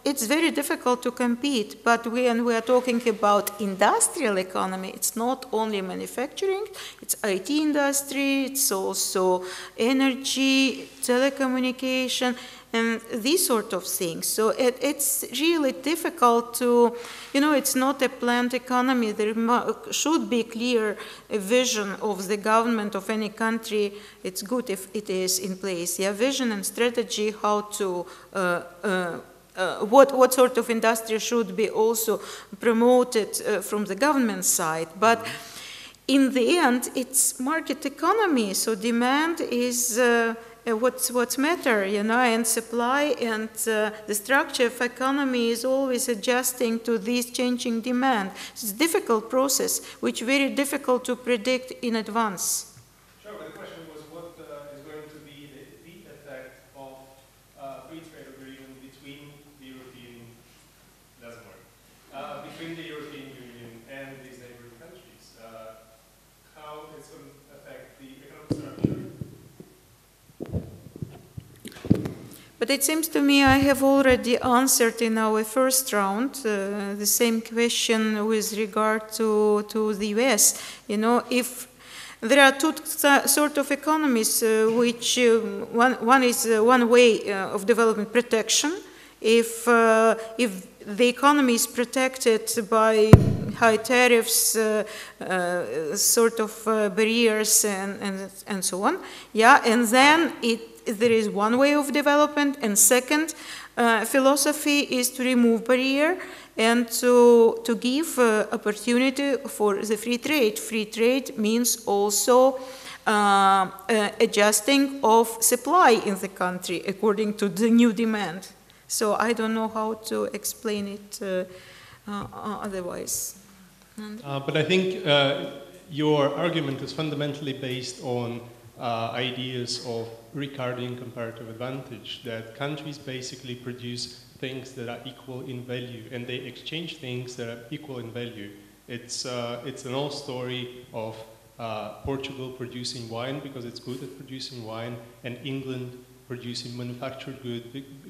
It's very difficult to compete, but when we are talking about industrial economy, it's not only manufacturing, it's IT industry, it's also energy, telecommunication, and these sort of things. So it's really difficult to, it's not a planned economy. There should be clear vision of the government of any country. It's good if it is in place. Yeah, vision and strategy, how to what sort of industry should be also promoted from the government side. But in the end, it's market economy, so demand is what's matter, and supply, and the structure of economy is always adjusting to this changing demand. It's a difficult process, which is very difficult to predict in advance. Sure, but the question was what is going to be the effect of free trade agreement between the European, between the European Union and these neighboring countries. How it's going to affect the economic structure. But it seems to me I have already answered in our first round the same question with regard to the US. If there are two sort of economies, which one is one way of development, protection. If the economy is protected by high tariffs, sort of barriers, and so on, and then there is one way of development, and second philosophy is to remove barrier and to give opportunity for the free trade. Free trade means also adjusting of supply in the country according to the new demand. So I don't know how to explain it otherwise. But I think your argument is fundamentally based on ideas of regarding comparative advantage, that countries basically produce things that are equal in value, and they exchange things that are equal in value. It's an old story of Portugal producing wine because it's good at producing wine, and England producing manufactured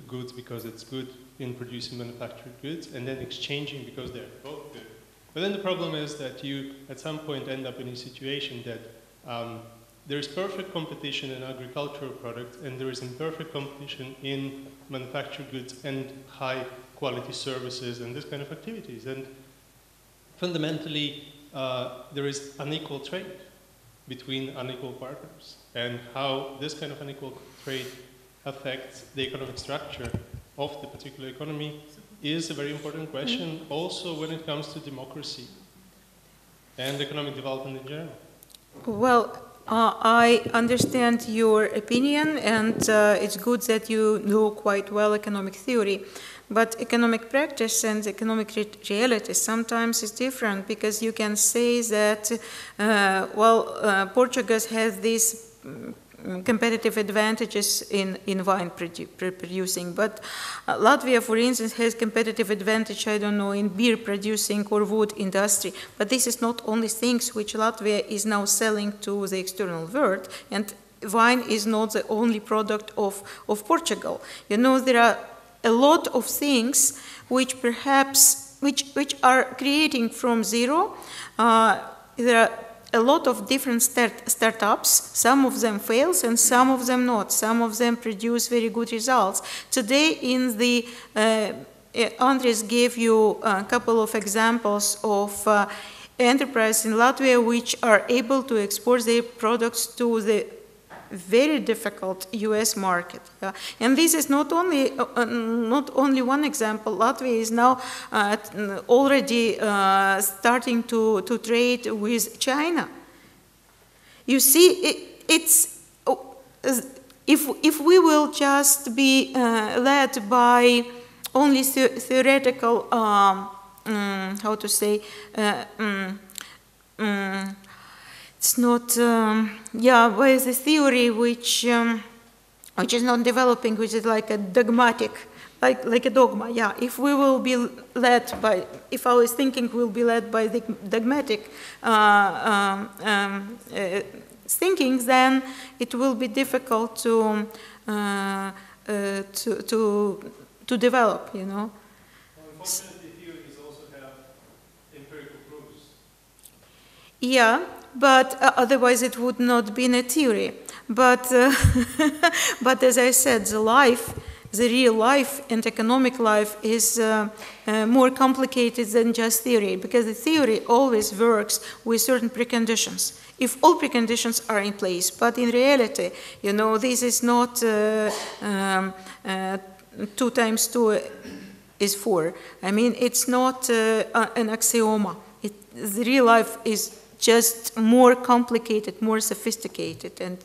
goods because it's good in producing manufactured goods, and then exchanging because they're both good. But then the problem is that you at some point end up in a situation that there is perfect competition in agricultural products, and there is imperfect competition in manufactured goods and high quality services and this kind of activities. And fundamentally, there is unequal trade between unequal partners, and how this kind of unequal trade affects the economic structure of the particular economy is a very important question, also when it comes to democracy and economic development in general. Well, I understand your opinion, and it's good that you know quite well economic theory. But economic practice and economic reality sometimes is different, because you can say that, Portugal has these competitive advantages in wine producing, but Latvia, for instance, has competitive advantage, I don't know, in beer producing or wood industry. But this is not only things which Latvia is now selling to the external world, and wine is not the only product of Portugal. You know, there are a lot of things which perhaps, which are creating from zero. There are a lot of different startups. Some of them fails and some of them not. Some of them produce very good results. Today in the, Andres gave you a couple of examples of enterprises in Latvia which are able to export their products to the very difficult US market. And this is not only one example. Latvia is now already starting to trade with China. You see, if we will just be led by only theoretical, how to say, it's not, by the theory which is not developing, which is like a dogmatic, like a dogma. Yeah, if we will be led by, if our thinking will be led by the dogmatic thinking, then it will be difficult to develop. You know. Unfortunately, theories also have empirical proofs. Yeah. But otherwise it would not be a theory. But, but as I said, the real life and economic life is more complicated than just theory, because the theory always works with certain preconditions, if all preconditions are in place. But in reality, you know, this is not 2 times 2 is 4. I mean, it's not an axioma. The real life is just more complicated, more sophisticated, and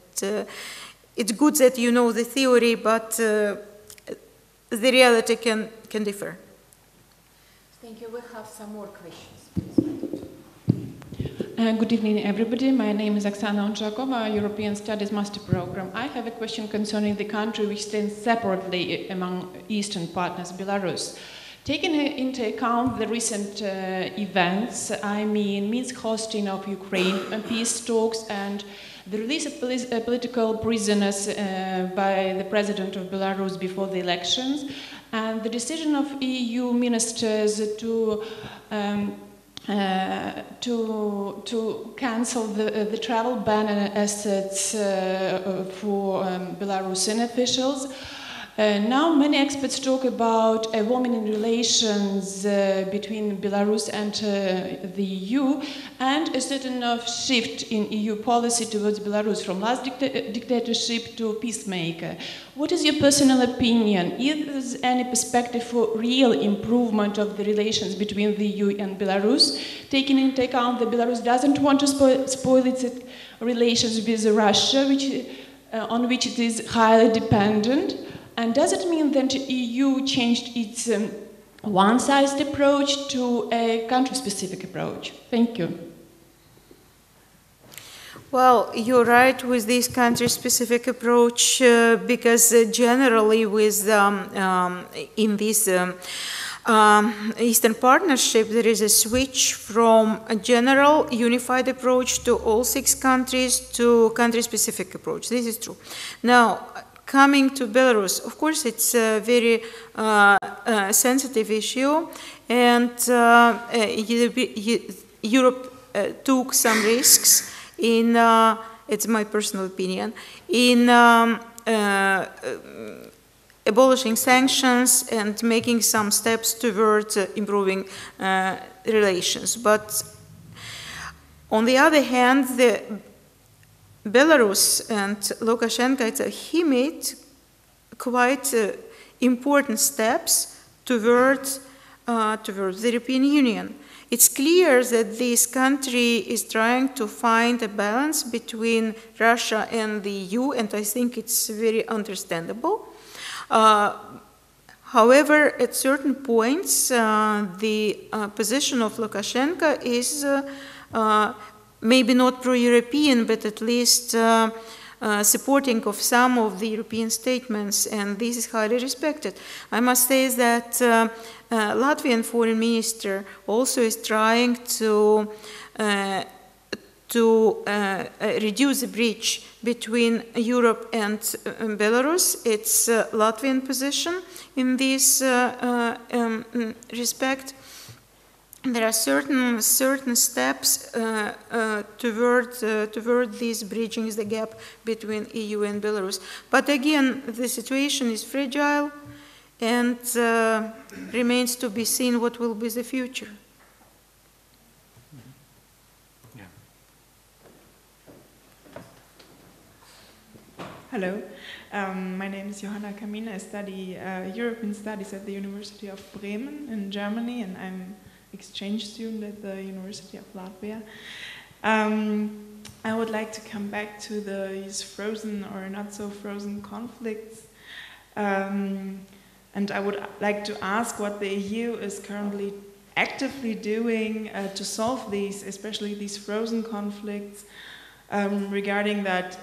it's good that you know the theory, but the reality can differ. Thank you. We have some more questions. Good evening, everybody. My name is Oksana Onchakova, European Studies Master Program. I have a question concerning the country which stands separately among Eastern partners, Belarus. Taking into account the recent events, I mean Minsk hosting of Ukraine peace talks and the release of political prisoners by the president of Belarus before the elections, and the decision of EU ministers to cancel the travel ban and assets for Belarusian officials. Now many experts talk about a warming relations between Belarus and the EU, and a certain shift in EU policy towards Belarus from last dictatorship to peacemaker. What is your personal opinion? Is there any perspective for real improvement of the relations between the EU and Belarus, taking into account that Belarus doesn't want to spoil its relations with Russia, on which it is highly dependent? And does it mean that the EU changed its one-sized approach to a country-specific approach? Thank you. Well, you're right with this country-specific approach, because generally with in this Eastern Partnership there is a switch from a general unified approach to all 6 countries to country-specific approach. This is true. Now, coming to Belarus, of course, it's a very sensitive issue, and Europe took some risks in, it's my personal opinion, in abolishing sanctions and making some steps towards improving relations. But on the other hand, Belarus and Lukashenko, he made quite important steps towards the European Union. It's clear that this country is trying to find a balance between Russia and the EU, and I think it's very understandable. However, at certain points, the position of Lukashenko is maybe not pro-European, but at least supporting of some of the European statements, and this is highly respected. I must say that Latvian foreign minister also is trying to reduce the bridge between Europe and Belarus. It's Latvian position in this respect. There are certain steps toward this bridging the gap between EU and Belarus. But again, the situation is fragile, and remains to be seen what will be the future. Yeah. Hello, my name is Johanna Kamina. I study European Studies at the University of Bremen in Germany, and I'm exchange student at the University of Latvia. I would like to come back to these frozen or not so frozen conflicts. And I would like to ask what the EU is currently actively doing to solve these, especially these frozen conflicts, regarding that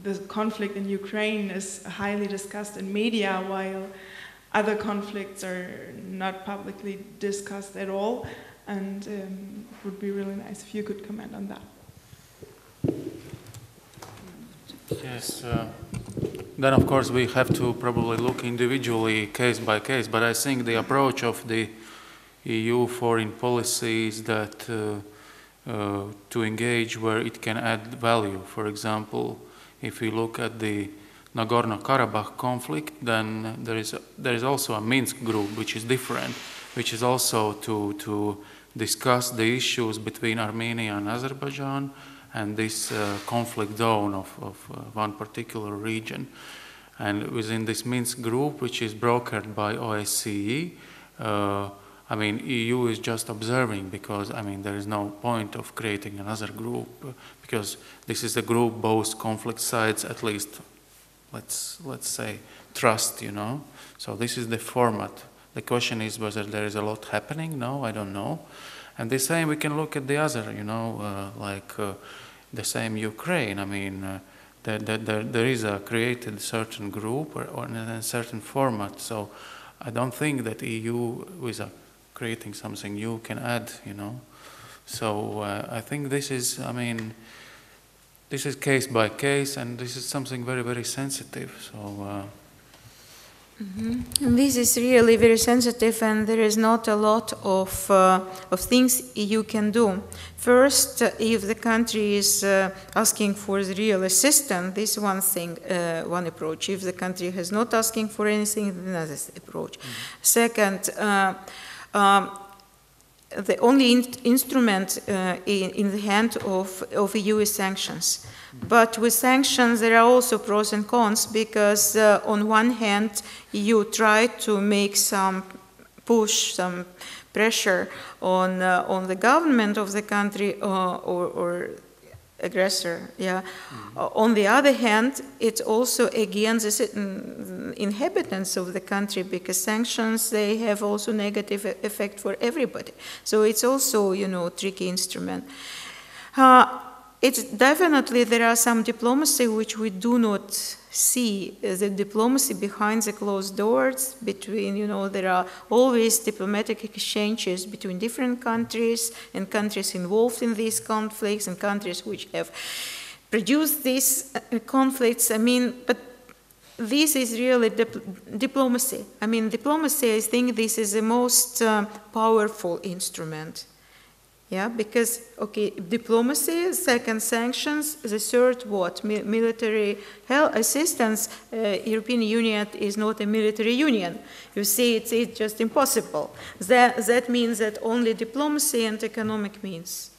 the conflict in Ukraine is highly discussed in media, while other conflicts are not publicly discussed at all, and it would be really nice if you could comment on that. Yes, then of course we have to probably look individually, case by case, but I think the approach of the EU foreign policy is that to engage where it can add value. For example, if we look at the Nagorno-Karabakh conflict, then there is also a Minsk group which is different, which is also to discuss the issues between Armenia and Azerbaijan and this conflict zone of one particular region. And within this Minsk group, which is brokered by OSCE, I mean, EU is just observing, because I mean there is no point of creating another group, because this is a group both conflict sides, at least let's say, trust, you know. So this is the format. The question is whether there is a lot happening. No, I don't know. And the same we can look at the other, you know, the same Ukraine. I mean, there is a created certain group or in a certain format. So I don't think that EU with creating something new can add, you know. So I think this is, I mean, this is case by case, and this is something very, very sensitive. So. And this is really very sensitive, and there is not a lot of things EU can do. First, if the country is asking for the real assistance, this is one thing, one approach. If the country is not asking for anything, another approach. Second, the only instrument in the hand of EU is sanctions. But with sanctions, there are also pros and cons, because on one hand, you try to make some push, some pressure on the government of the country or aggressor. Yeah. On the other hand, it's also against the inhabitants of the country, because sanctions, they have also negative effect for everybody. So it's also, you know, tricky instrument. It's definitely, there are some diplomacy which we do not see, the diplomacy behind the closed doors between, you know, there are always diplomatic exchanges between different countries and countries involved in these conflicts and countries which have produced these conflicts. I mean, but this is really diplomacy. I mean, diplomacy, I think this is the most powerful instrument. Yeah, because, okay, diplomacy, second sanctions, the third what? Military help, assistance. European Union is not a military union. You see, it's just impossible. That means that only diplomacy and economic means.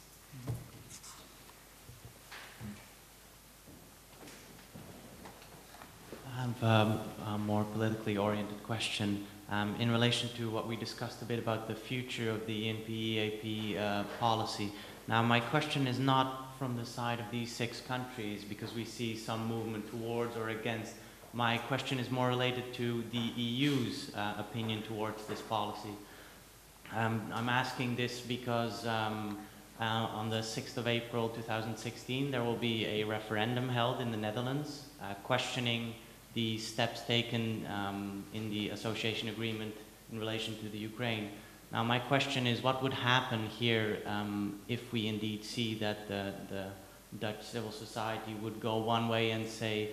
have a more politically oriented question in relation to what we discussed a bit about the future of the ENP-EAP policy. Now, my question is not from the side of these 6 countries, because we see some movement towards or against. My question is more related to the EU's opinion towards this policy. I'm asking this because on the 6th of April 2016, there will be a referendum held in the Netherlands questioning the steps taken in the association agreement in relation to the Ukraine. Now, my question is, what would happen here if we indeed see that the Dutch civil society would go one way and say,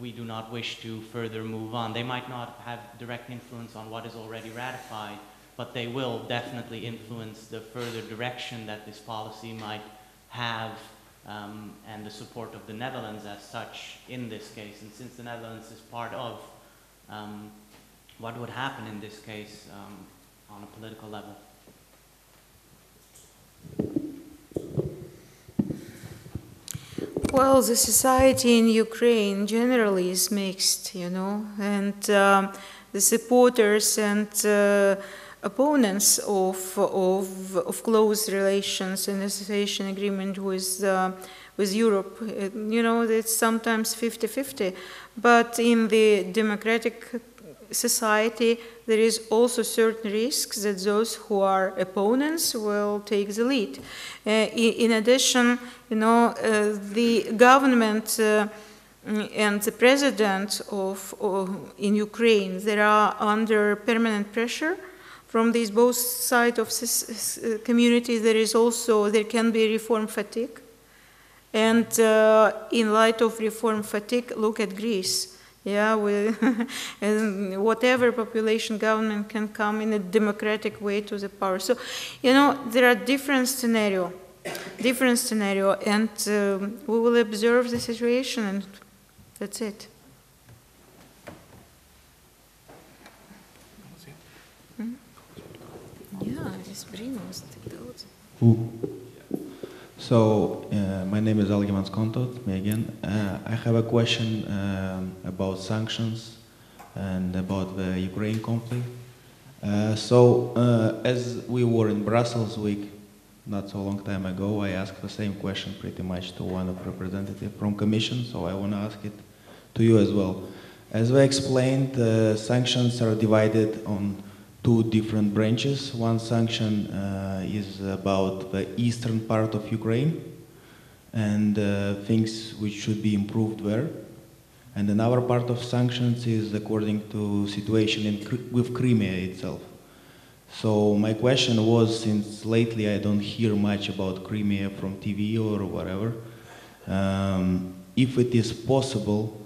we do not wish to further move on? They might not have direct influence on what is already ratified, but they will definitely influence the further direction that this policy might have, and the support of the Netherlands as such in this case. And since the Netherlands is part of, what would happen in this case on a political level? Well, the society in Ukraine generally is mixed, you know, and the supporters and opponents of close relations and association agreement with Europe, you know, it's sometimes 50-50. But in the democratic society, there is also certain risks that those who are opponents will take the lead. In addition, you know, the government and the president in Ukraine, they are under permanent pressure from these both sides of this community. There can be reform fatigue. And in light of reform fatigue, look at Greece. Yeah, and whatever population government can come in a democratic way to the power. So, you know, there are different scenario, and we will observe the situation, and that's it. Yeah, it's brīnums tik daudz. So, my name is Algimans Kontot, me again. I have a question about sanctions and about the Ukraine conflict. As we were in Brussels week, not so long time ago, I asked the same question pretty much to one of representatives from Commission, so I want to ask it to you as well. As we explained, sanctions are divided on 2 different branches. One sanction is about the eastern part of Ukraine and things which should be improved there. And another part of sanctions is according to situation with Crimea itself. So my question was, since lately I don't hear much about Crimea from TV or whatever, if it is possible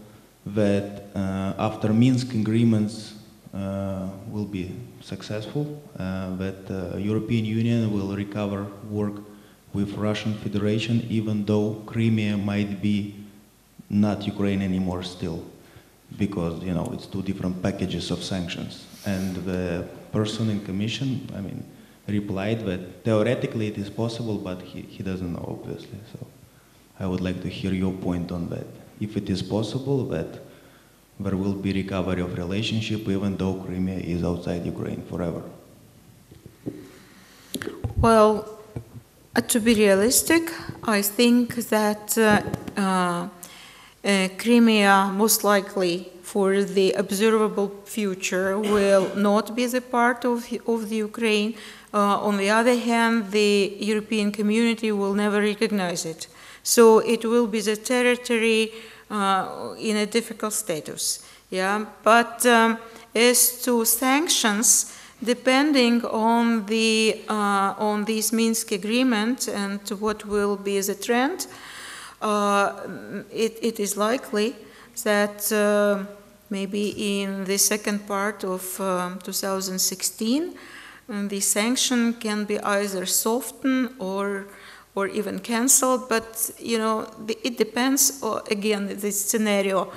that after Minsk agreements will be successful, that European Union will recover work with Russian Federation, even though Crimea might be not Ukraine anymore still, because, you know, it's 2 different packages of sanctions. And the person in Commission, I mean, replied that theoretically it is possible, but he doesn't know, obviously. So I would like to hear your point on that. If it is possible that there will be recovery of relationship even though Crimea is outside Ukraine forever. Well, to be realistic, I think that Crimea most likely for the observable future will not be the part of the Ukraine. On the other hand, the European community will never recognize it. So it will be the territory in a difficult status, yeah. But as to sanctions, depending on this Minsk agreement and what will be the trend, it is likely that maybe in the second part of 2016, the sanction can be either softened or even cancelled, but you know, it depends again the scenario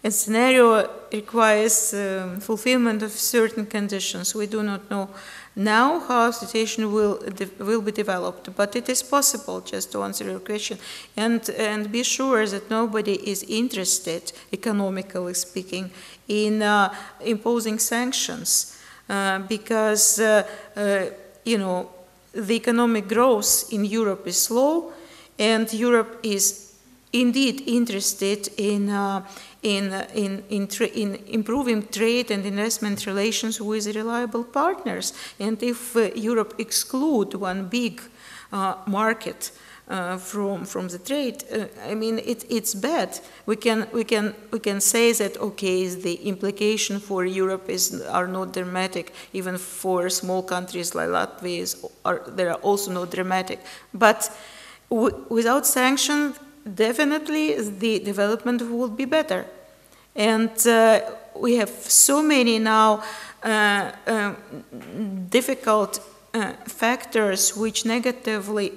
A scenario requires fulfillment of certain conditions. We do not know now how the situation will be developed, but it is possible, just to answer your question, and be sure that nobody is interested, economically speaking, in imposing sanctions, because you know, the economic growth in Europe is slow, and Europe is indeed interested in improving trade and investment relations with reliable partners. And if Europe exclude one big market from the trade, I mean, it's bad. We can say that, okay, the implication for Europe are not dramatic. Even for small countries like Latvia, they are also not dramatic. But without sanctions, definitely the development would be better. And we have so many now difficult factors which negatively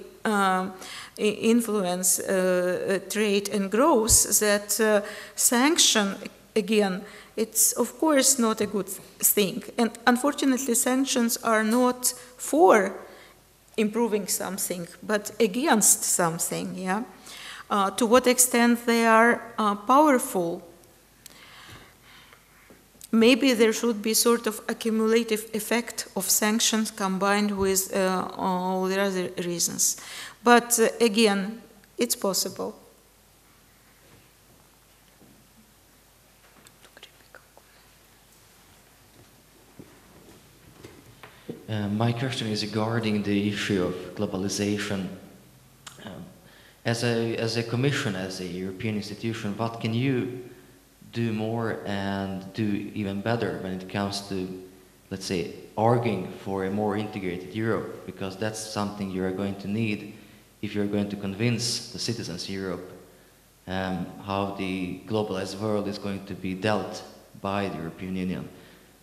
influence trade and growth that sanction, again, it's of course not a good thing. And unfortunately, sanctions are not for improving something, but against something, yeah? To what extent they are powerful? Maybe there should be sort of accumulative effect of sanctions combined with all the other reasons. But again, it's possible. My question is regarding the issue of globalization. As a commission, as a European institution, what can you do more and do even better when it comes to, let's say, arguing for a more integrated Europe? Because that's something you are going to need if you're going to convince the citizens of Europe how the globalized world is going to be dealt by the European Union.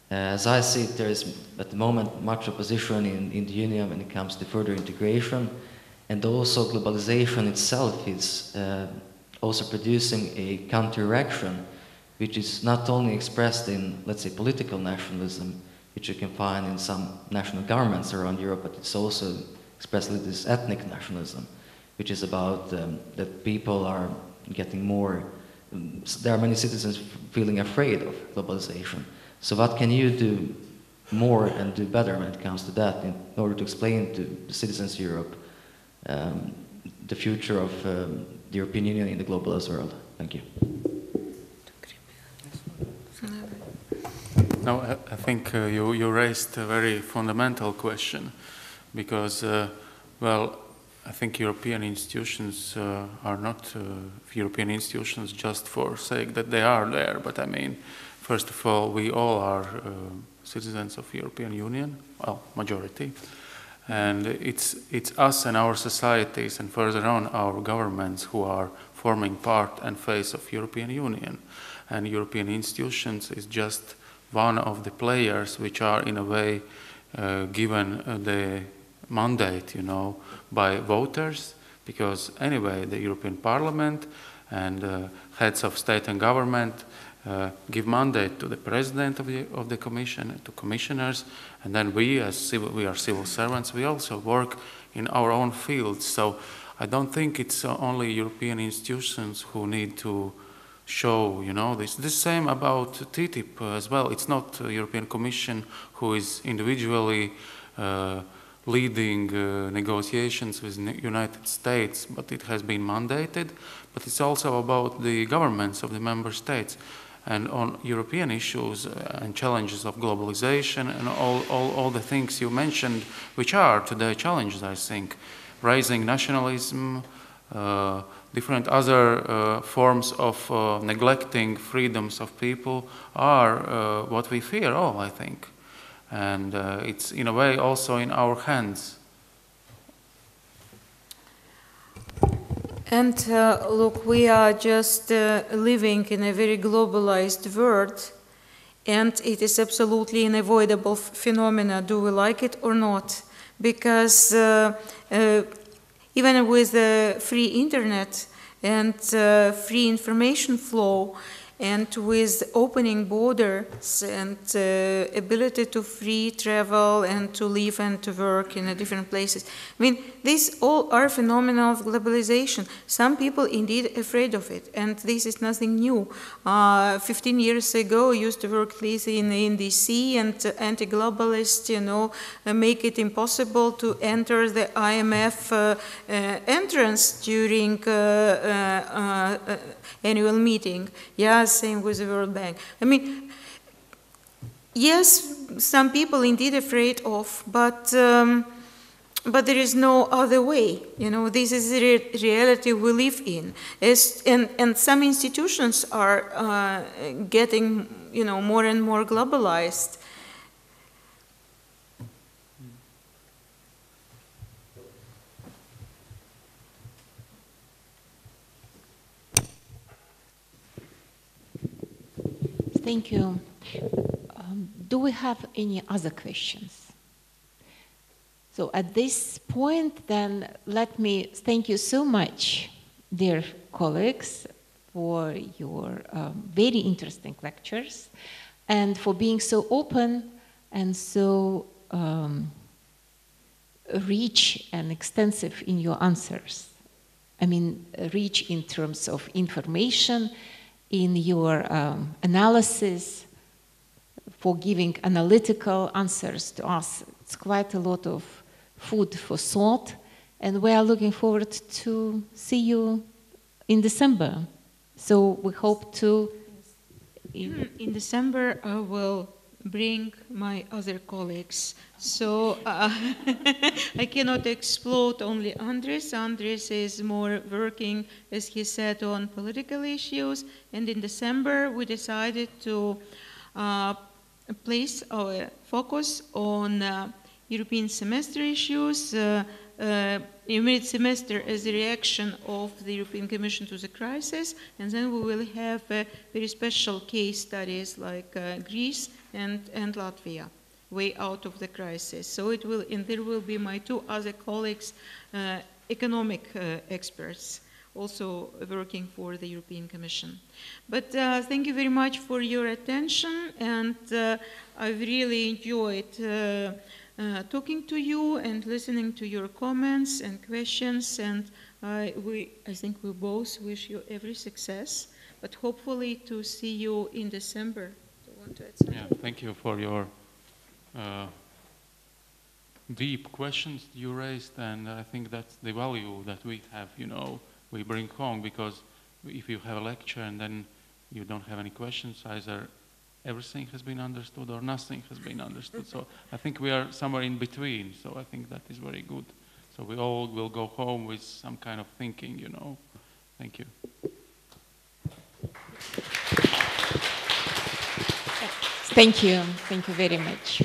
As I see it, there is at the moment much opposition in the Union when it comes to further integration. And also globalization itself is also producing a counter-reaction, which is not only expressed in, let's say, political nationalism, which you can find in some national governments around Europe, but it's also expressed with this ethnic nationalism, which is about that people are getting more, there are many citizens feeling afraid of globalization. So what can you do more and do better when it comes to that in order to explain to the citizens of Europe the future of the European Union in the globalized world? Thank you. No, I think you raised a very fundamental question, because, well, I think European institutions are not European institutions just for sake that they are there, but I mean, first of all, we all are citizens of European Union, well, majority. And it's us and our societies and further on our governments who are forming part and face of European Union. And European institutions is just one of the players which are in a way given the mandate, you know, by voters, because anyway the European Parliament and heads of state and government give mandate to the president of the commission, to commissioners, and then we are civil servants, we also work in our own fields. So I don't think it's only European institutions who need to show, you know, this. The same about TTIP as well. It's not the European Commission who is individually leading negotiations with the United States, but it has been mandated. But it's also about the governments of the member states. And on European issues and challenges of globalization and all the things you mentioned, which are today challenges, I think, raising nationalism, different other forms of neglecting freedoms of people are what we fear all, I think. And it's in a way also in our hands. And look, we are just living in a very globalized world, and it is absolutely unavoidable phenomena, do we like it or not? Because even with the free internet and free information flow and with opening borders and ability to free travel and to live and to work in different places. I mean, these all are phenomena of globalization. Some people indeed afraid of it, and this is nothing new. 15 years ago, I used to work in DC, and anti-globalists, make it impossible to enter the IMF entrance during annual meeting. Yeah, same with the World Bank. I mean, yes, some people indeed afraid of, but there is no other way. This is the reality we live in. And some institutions are getting, more and more globalized. Thank you. Do we have any other questions? So at this point, then, let me thank you so much, dear colleagues, for your very interesting lectures and for being so open and so rich and extensive in your answers. I mean, rich in terms of information, in your analysis, for giving analytical answers to us. It's quite a lot of food for thought, and we are looking forward to see you in December. So we hope to... In December, I will bring my other colleagues. So I cannot explode only Andres. Andres is more working, as he said, on political issues. And in December, we decided to place our focus on European semester issues, European semester as a reaction of the European Commission to the crisis, and then we will have very special case studies like Greece and Latvia, way out of the crisis. So it will, and there will be my two other colleagues, economic experts, also working for the European Commission. But thank you very much for your attention, and I've really enjoyed talking to you and listening to your comments and questions, and I think we both wish you every success, but hopefully to see you in December. Do you want to add something? Yeah, thank you for your deep questions you raised, and I think that's the value that we have, we bring home, because if you have a lecture and then you don't have any questions, either everything has been understood or nothing has been understood. So I think we are somewhere in between, so I think that is very good. So we all will go home with some kind of thinking, Thank you. Thank you. Thank you very much.